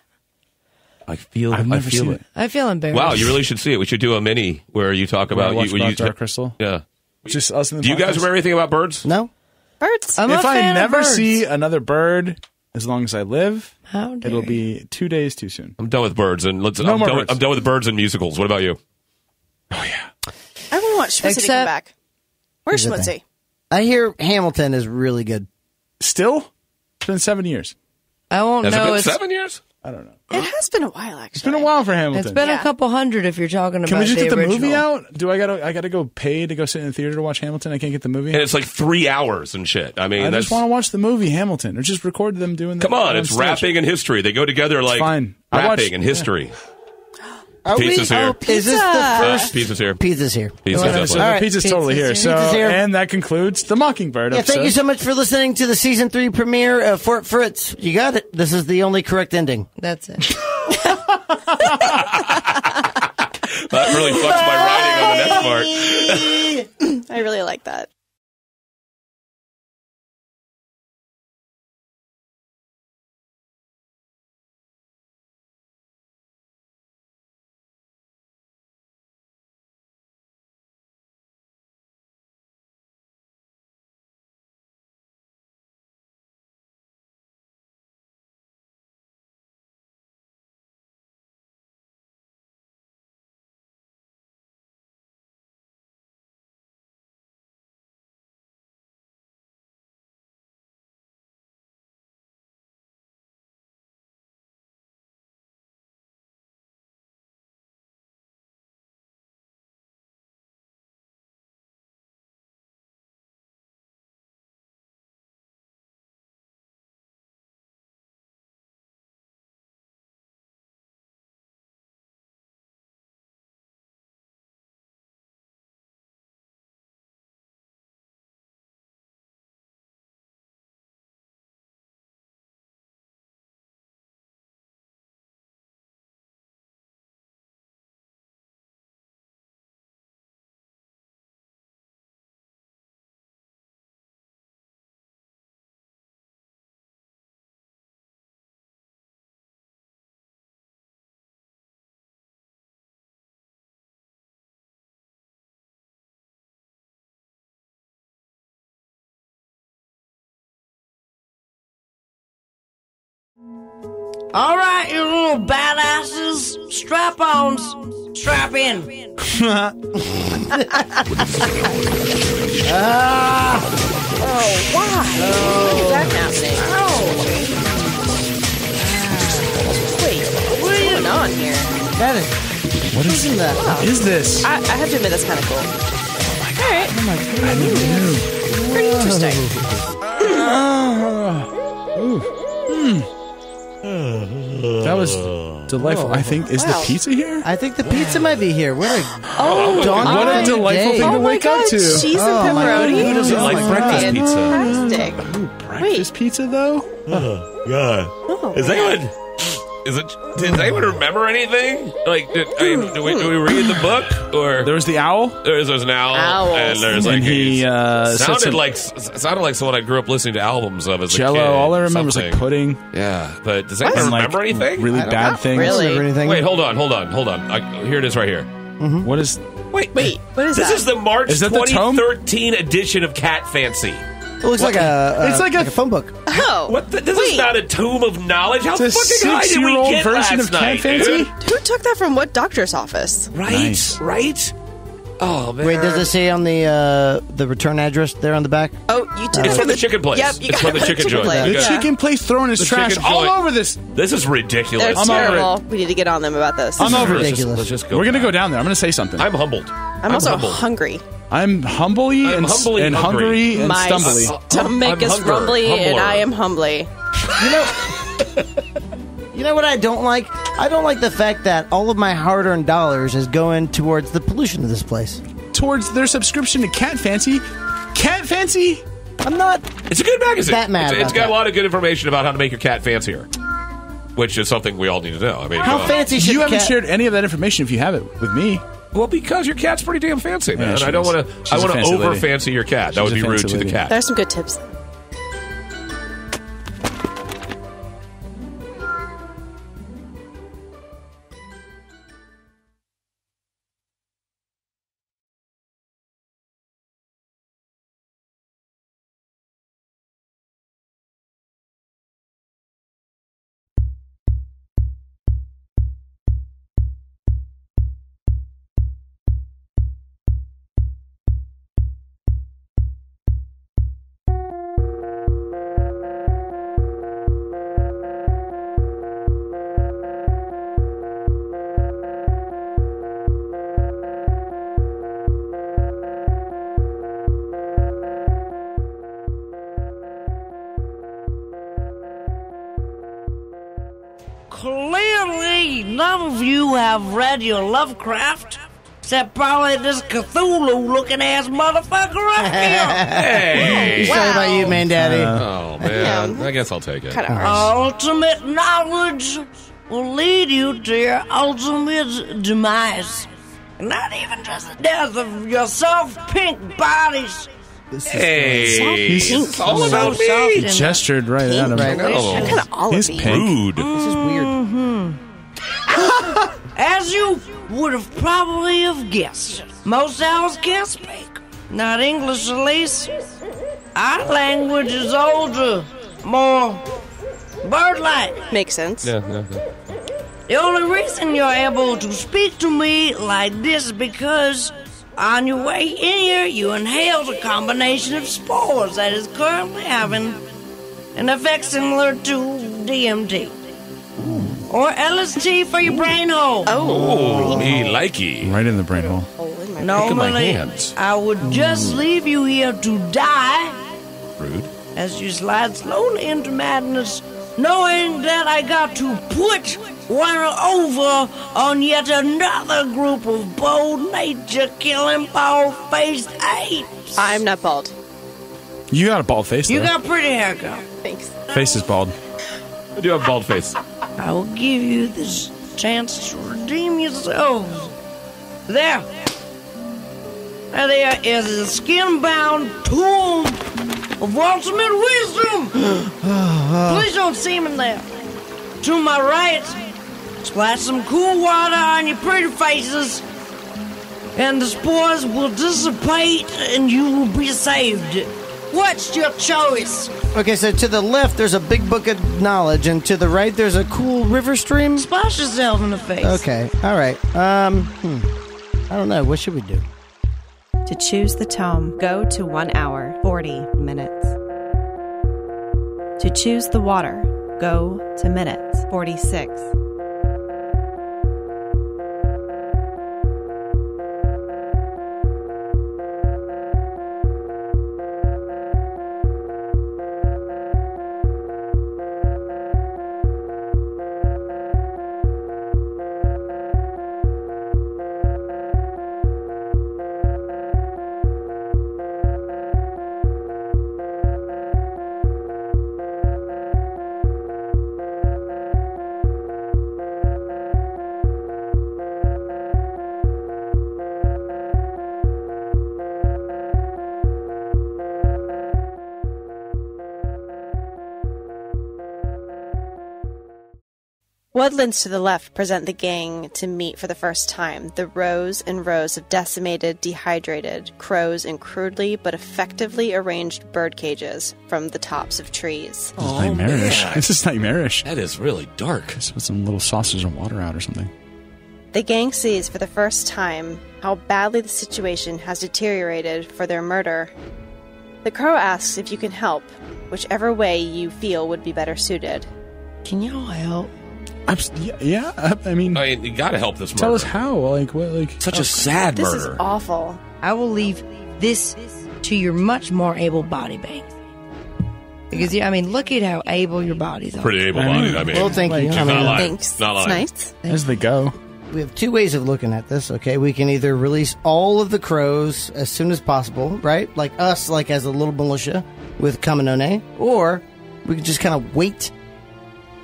I've never feel seen it. it. I feel embarrassed. Wow, you really should see it. We should do a mini where you talk about... Watch you Dark Crystal. Yeah. Just us in the Do you guys podcast? remember anything about birds? No. Birds. I'm a If I fan of never birds. see another bird, as long as I live, How dare it'll you. be 2 days too soon. I'm done with birds. And more birds. I'm done with birds and musicals. What about you? I really want Schmutzy to come Except- back. Where's Here's the Schmutzy? thing. I hear Hamilton is really good. Still? It's been 7 years. I won't Has it know. been It's 7 years? I don't know. It has been a while, actually. It's been a while for Hamilton. It's been Yeah. a couple hundred if you're talking about Can we just get the original. movie out? Do I gotta go pay to go sit in the theater to watch Hamilton? I can't get the movie. And it's like 3 hours and shit. I mean, I that's... just want to watch the movie Hamilton, or just record them doing. Come on, that it's stage. rapping and history. They go together like fine. I rapping watched- and history. Are Pizza's here. Is this the first? Pizza's here. Pizza's here. Pizza's Okay, so definitely. the All right. pizza's totally here. Pizza's So, Pizza's here. and that concludes the Mockingbird Yeah, episode. thank you so much for listening to the season 3 premiere of Fort Fritz. You got it. This is the only correct ending. That's it. That really fucks my writing on the next part. I really like that. All right, you little badasses, strap-ons, strap in. What's that happening? Wait, what are you going on here? That is. What is that? What is this? I have to admit, that's kind of cool. All right. Oh my God. Pretty interesting. That was delightful. I think is Wow. the pizza here? I think the pizza might be here. What a God. What a delightful day. thing to Oh my wake God, up to. cheese Oh and my God. pepperoni. Who doesn't like breakfast pizza? Fantastic. Breakfast pizza though? God. Is that good? Is it? Does anyone remember anything? Like, do we read the book or There was the owl. there's an owl Owls. and there's like And he, said sounded some- like someone I grew up listening to albums of as a Jello. kid. All I remember was something. like pudding. Yeah, but does anyone And, like, remember anything? Really bad things. really. Or anything? Wait, hold on. Here it is right here. What is? Wait. What is This that? is the March Is that the tome? 2013 edition of Cat Fancy. It looks like It's like a phone book. Oh, What? This is not a tome of knowledge. How It's a fucking high did we 6-year-old get version last of Cat night, Fancy? dude? Who took that from what doctor's office? Right, Nice. right. Oh man. Wait, does it say on the return address there on the back? Oh, you took It's it from the chicken place. Yep, you It's got from it the chicken joint. place. The Yeah. chicken place throwing his The trash chicken all joint. over this. This is ridiculous. They're I'm over it. terrible. We need to get on them about this. I'm over it. ridiculous. Let's just go. We're gonna back. go down there. I'm gonna say something. I'm humbled. I'm also humbled. hungry. I'm humbly I'm and humbly and hungry. hungry and My stumbly. stomach I'm is hunger- rumbly, and humbler. I am humbly. You know what I don't like? I don't like the fact that all of my hard-earned dollars is going towards the pollution of this place. Towards their subscription to Cat Fancy. Cat Fancy? I'm not. It's a good magazine. That mad It's about got that. a lot of good information about how to make your cat fancier, which is something we all need to know. I mean, How fancy should You haven't cat- shared any of that information if you have it with me. Well, because your cat's pretty damn fancy, man. Yeah, And she I don't is. want to. She's I a want to fancy over lady. fancy your cat. That She's would a be rude fancy to the lady. cat. There's some good tips. Clearly, none of you have read your Lovecraft, except probably this Cthulhu-looking ass motherfucker right here. Hey. Sorry about you, man, daddy. Oh man, I guess I'll take it. Kind of harsh. Ultimate knowledge will lead you to your ultimate demise. Not even just the death of your soft pink bodies. Hey, He's it's all about so me. soft. Gestured right at him. Right. No. Kind of all He's of me. pink. Rude. This is weird. As you would have probably have guessed, most owls can't speak. Not English, at least. Our language is older, more bird-like. Makes sense. Yeah. The only reason you're able to speak to me like this is because on your way in here, you inhaled a combination of spores that is currently having an effect similar to DMT. Or LSD for your brain hole. Oh, me likey. Right in the brain hole. Normally, hands. I would just leave you here to die Rude. as you slide slowly into madness, knowing that I got to put one over on yet another group of bold nature-killing bald-faced apes. I'm not bald. You got a bald face, You though. got pretty hair, girl. Thanks. Face is bald. I do have a bald face. I will give you this chance to redeem yourselves. There. There is a skin-bound tomb of ultimate wisdom. Please don't see me there. To my right, splash some cool water on your pretty faces, and the spores will dissipate and you will be saved. What's your choice? Okay, so to the left there's a big book of knowledge, and to the right there's a cool river stream. Splash yourself in the face. Okay, all right. I don't know. What should we do? To choose the tome, go to 1 hour, 40 minutes. To choose the water, go to minutes, 46. Woodlands to the left present the gang to meet for the first time. The rows and rows of decimated, dehydrated crows in crudely but effectively arranged bird cages from the tops of trees. Oh, nightmarish. man. This is nightmarish. That is really dark. Just put some little saucers of water out or something. The gang sees for the first time how badly the situation has deteriorated for their murder. The crow asks if you can help, whichever way you feel would be better suited. Can y'all help? Yeah, I mean, You gotta help this murder. tell us how. Like, what? Like, Such a sad This murder. is awful. I will leave this to your much more able-bodied bank. Because, yeah, I mean, look at how able your bodies are. Pretty able-bodied, I mean. Well, thank you. Like, I mean, not lying. Thanks. Not It's lying. nice. as they go. we have two ways of looking at this, okay? We can either release all of the crows as soon as possible, right? Like us, like as a little militia with Kaminone, or we can just kind of wait.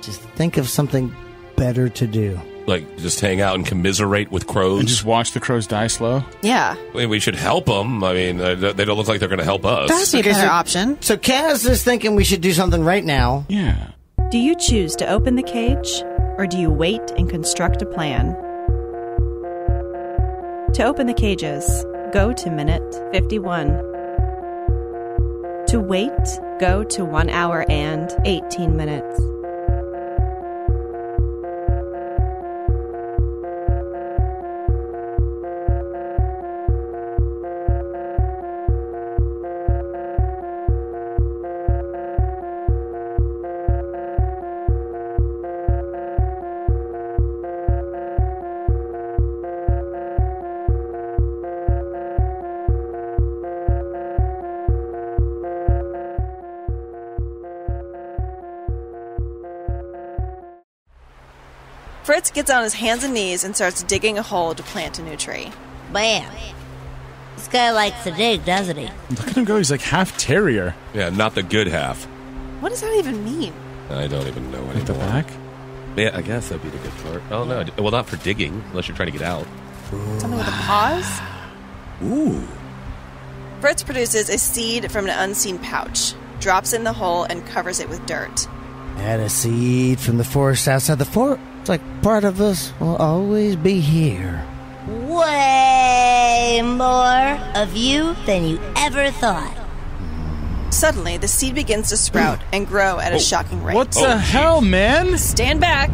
Just think of something better to do. Like, just hang out and commiserate with crows. And just watch the crows die slow. Yeah. I mean, we should help them. I mean, they don't look like they're going to help us. That's a better option. So Kaz is thinking we should do something right now. Yeah. Do you choose to open the cage, or do you wait and construct a plan? To open the cages, go to minute 51. To wait, go to 1 hour and 18 minutes. Fritz gets on his hands and knees and starts digging a hole to plant a new tree. Bam. This guy likes to dig, doesn't he? Look at him go. He's like half terrier. Yeah, not the good half. What does that even mean? I don't even know anymore. Like the back. Yeah, I guess that'd be the good part. Oh, no. Well, not for digging, unless you're trying to get out. Something with a pause? Ooh. Fritz produces a seed from an unseen pouch, drops it in the hole, and covers it with dirt. Add a seed from the forest outside the fort. It's like part of us will always be here. Way more of you than you ever thought. Suddenly, the seed begins to sprout and grow at a shocking rate. What the hell, man? Stand back!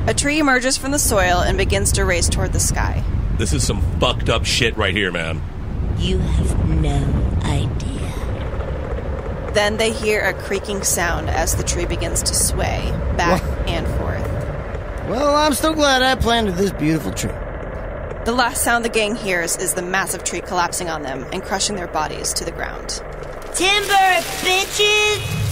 A tree emerges from the soil and begins to race toward the sky. This is some fucked up shit right here, man. You have no idea. Then they hear a creaking sound as the tree begins to sway back and forth. Well, I'm so glad I planted this beautiful tree. The last sound the gang hears is the massive tree collapsing on them and crushing their bodies to the ground. Timber, bitches!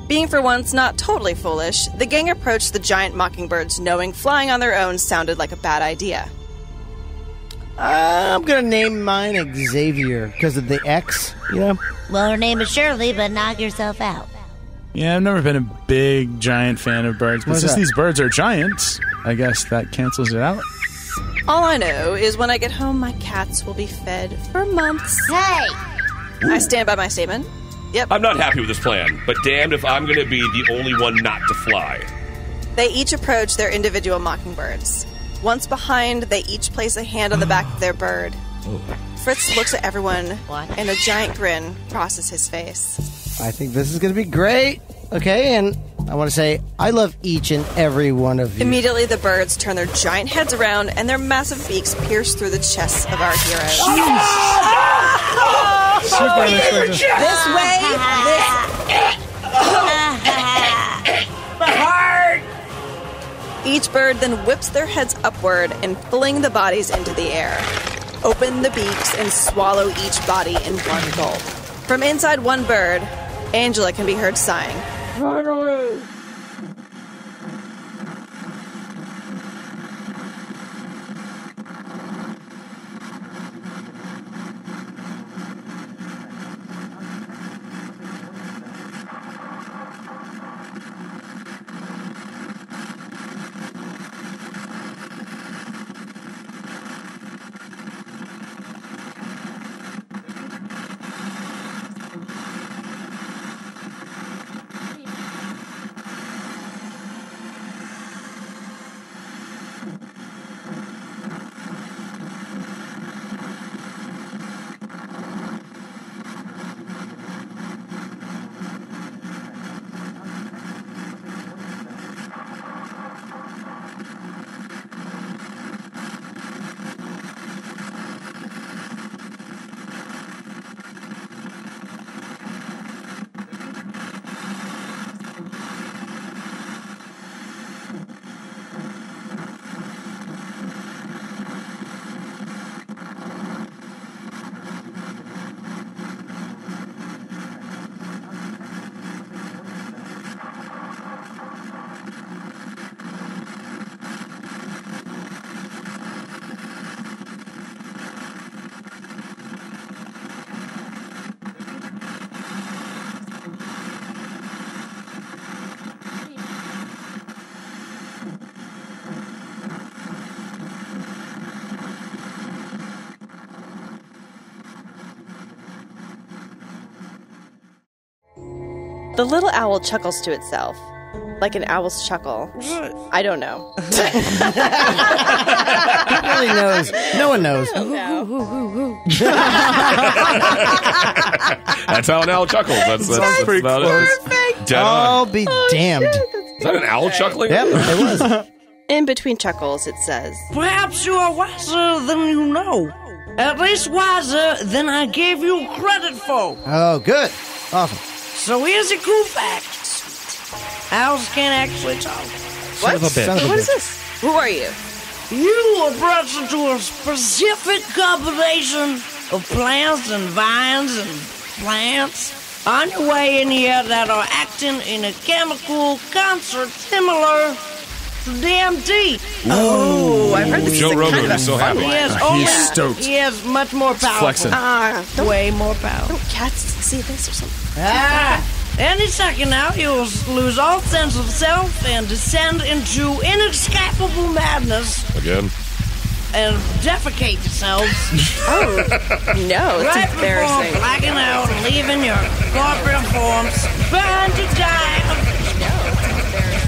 Being for once not totally foolish, the gang approached the giant mockingbirds knowing flying on their own sounded like a bad idea. I'm going to name mine Xavier because of the X, you know? Well, her name is Shirley, but knock yourself out. Yeah, I've never been a big, giant fan of birds, but since these birds are giants, I guess that cancels it out. All I know is when I get home, my cats will be fed for months. Hey! I stand by my statement. Yep. I'm not happy with this plan, but damned if I'm going to be the only one not to fly. They each approach their individual mockingbirds. Once behind, they each place a hand on the back of their bird. Fritz looks at everyone, and a giant grin crosses his face. I think this is going to be great. Okay, and I want to say I love each and every one of you. Immediately, the birds turn their giant heads around, and their massive beaks pierce through the chests of our heroes. This way. Each bird then whips their heads upward and fling the bodies into the air. Open the beaks and swallow each body in one gulp. From inside one bird, Angela can be heard sighing. Run away! The little owl chuckles to itself, like an owl's chuckle. I don't know. Who really knows? No one knows. That's how an owl chuckles. That's pretty about close. it. Dead I'll on. be damned. Is that an owl chuckling? Yep, it was. In between chuckles, it says, Perhaps you are wiser than you know. At least wiser than I gave you credit for. Oh, good. Awesome. So here's a cool fact. Owls can't actually talk. What? Son of a What bitch. is this? Who are you? You were brought into a specific combination of plants and vines and plants on your way in here that are acting in a chemical concert similar to DMT. Oh, I've heard this Joe is a Rogan kind would of be so a fun happy. one. He has stoked. He has much more power. Flexing. Way more power. Don't cats see this or something? Any second now, you'll lose all sense of self and descend into inescapable madness Again. and defecate yourselves Oh, no, it's right before embarrassing. blacking out and leaving your corporate forms behind to die.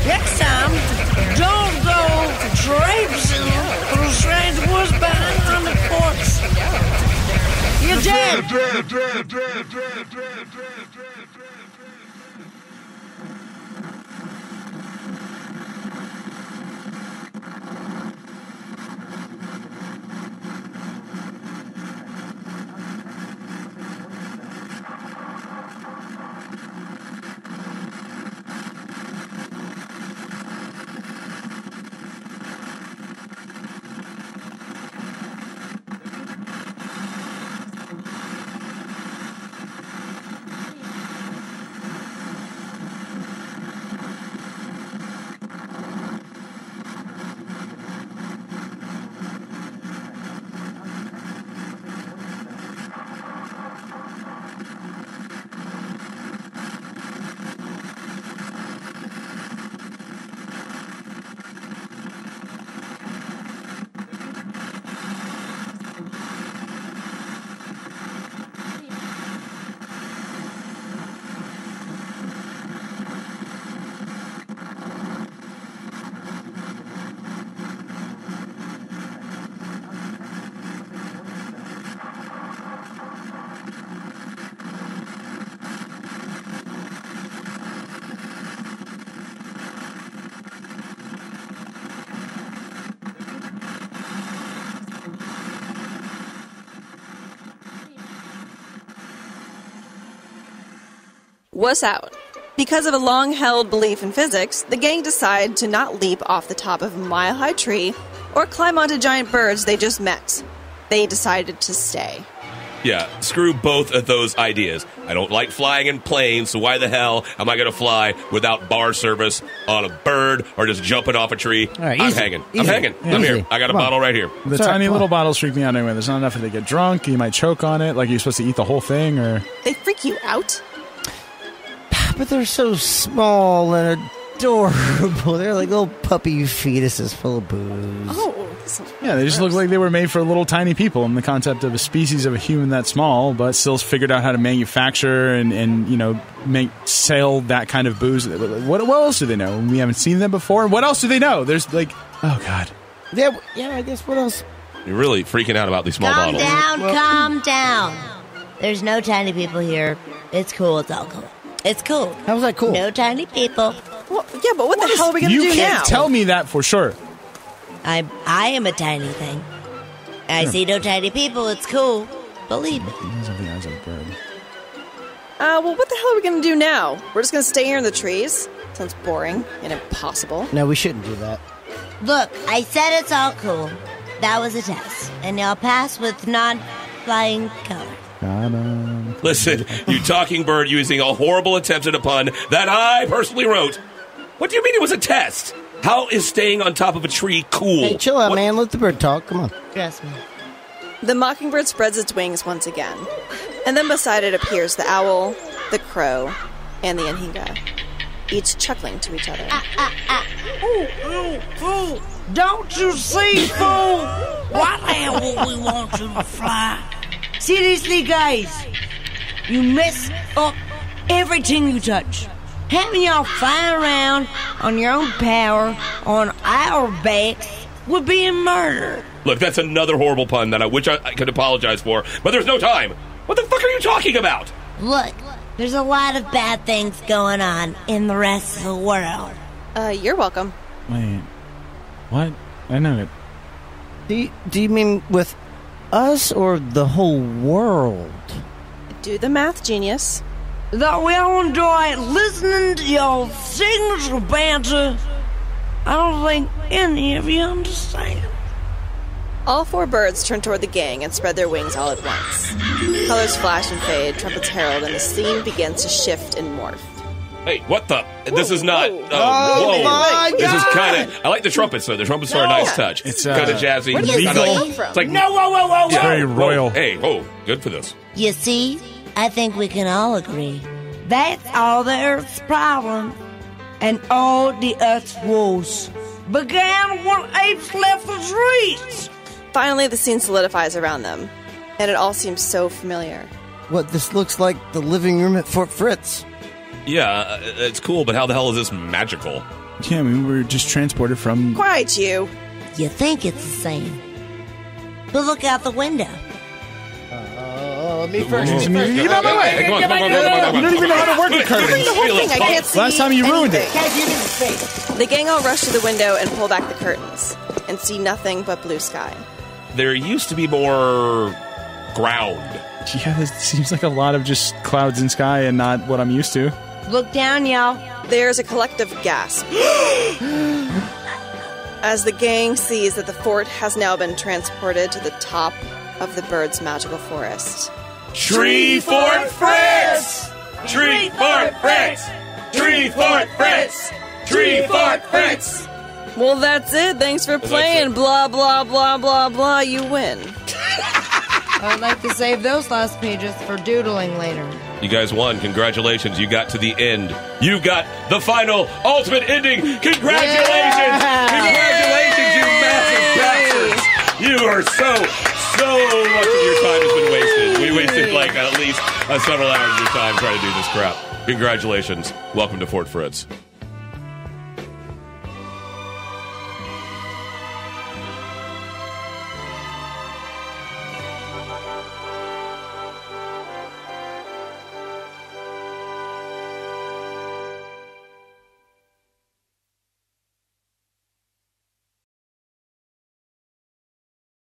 Next time, don't go traipsing through strange woods behind on the porch. You're dead. Wuss out. Because of a long-held belief in physics, the gang decided to not leap off the top of a mile-high tree or climb onto giant birds they just met. They decided to stay. Yeah, screw both of those ideas. I don't like flying in planes, so why the hell am I going to fly without bar service on a bird or just jumping off a tree? Right, I'm hanging. I'm hanging. I'm here. I got a bottle right here. The tiny little bottles freak me out anyway. There's not enough if they get drunk. You might choke on it. Like, you're supposed to eat the whole thing, or... They freak you out? But they're so small and adorable. They're like little puppy fetuses full of booze. Oh. Yeah, they just look like they were made for little tiny people, and the concept of a species of a human that small, but still figured out how to manufacture and you know, sell that kind of booze. What else do they know? We haven't seen them before. What else do they know? There's like, oh god. Yeah, I guess what else? You're really freaking out about these small bottles. Calm down. There's no tiny people here. It's cool. It's all cool. It's cool. How's that cool? No tiny people. Well, yeah, but what the hell are we going to do now? You can't tell me that for sure. I am a tiny thing. I see no tiny people. It's cool. Believe me. Well, what the hell are we going to do now? We're just going to stay here in the trees? Sounds boring and impossible. No, we shouldn't do that. Look, I said it's all cool. That was a test. And y'all pass with non-flying color. Listen, you talking bird using a horrible attempt at a pun that I personally wrote. What do you mean it was a test? How is staying on top of a tree cool? Hey, chill out, man. Let the bird talk. Come on. Trust me. The mockingbird spreads its wings once again. And then beside it appears the owl, the crow, and the anhinga, each chuckling to each other. Fool! Don't you see, fool? Why the hell would we want you to fly? Seriously, guys, you mess up everything you touch. Having y'all fly around on your own power on our backs would be a murder. Look, that's another horrible pun that I wish I could apologize for, but there's no time. What the fuck are you talking about? Look, there's a lot of bad things going on in the rest of the world. You're welcome. Wait, what? I know it. Do you mean with us or the whole world? Do the math, genius. That we all enjoy listening to your signature banter. I don't think any of you understand. All four birds turn toward the gang and spread their wings all at once. Colors flash and fade, trumpets herald, and the scene begins to shift and morph. Hey, what the? This is not... Oh, my This is God. kind of... I like the trumpets, though. The trumpets are a nice touch. It's, kind of jazzy. Where did this Kinda come from? It's like... No, whoa. Yeah. Very royal. Hey, good for this. You see, I think we can all agree. That's all the Earth's problem. And all the Earth's woes began when apes left the trees. Finally, the scene solidifies around them, and it all seems so familiar. What, this looks like the living room at Fort Fritz. Yeah, it's cool, but how the hell is this magical? Yeah, I mean, we were just transported from... Quiet, you. You think it's the same. But look out the window. Me first. Get out of my way. Come on. You don't even know how to work the curtains. The whole thing, I can't see Last time you ruined it. anything. The gang all rush to the window and pull back the curtains, and see nothing but blue sky. There used to be more ground. Yeah, this seems like a lot of just clouds and sky and not what I'm used to. Look down, y'all. There's a collective gasp as the gang sees that the fort has now been transported to the top of the bird's magical forest. Tree Fort Fritz! Tree Fort Fritz! Tree Fort Fritz! Tree Fort Fritz! Well, that's it. Thanks for playing. Blah, blah, blah, blah, blah. You win. I'd like to save those last pages for doodling later. You guys won. Congratulations. You got to the end. You got the final ultimate ending. Congratulations! Congratulations, you massive bastards! You are so much of your time has been wasted. We wasted like at least several hours of your time trying to do this crap. Congratulations. Welcome to Fort Fritz.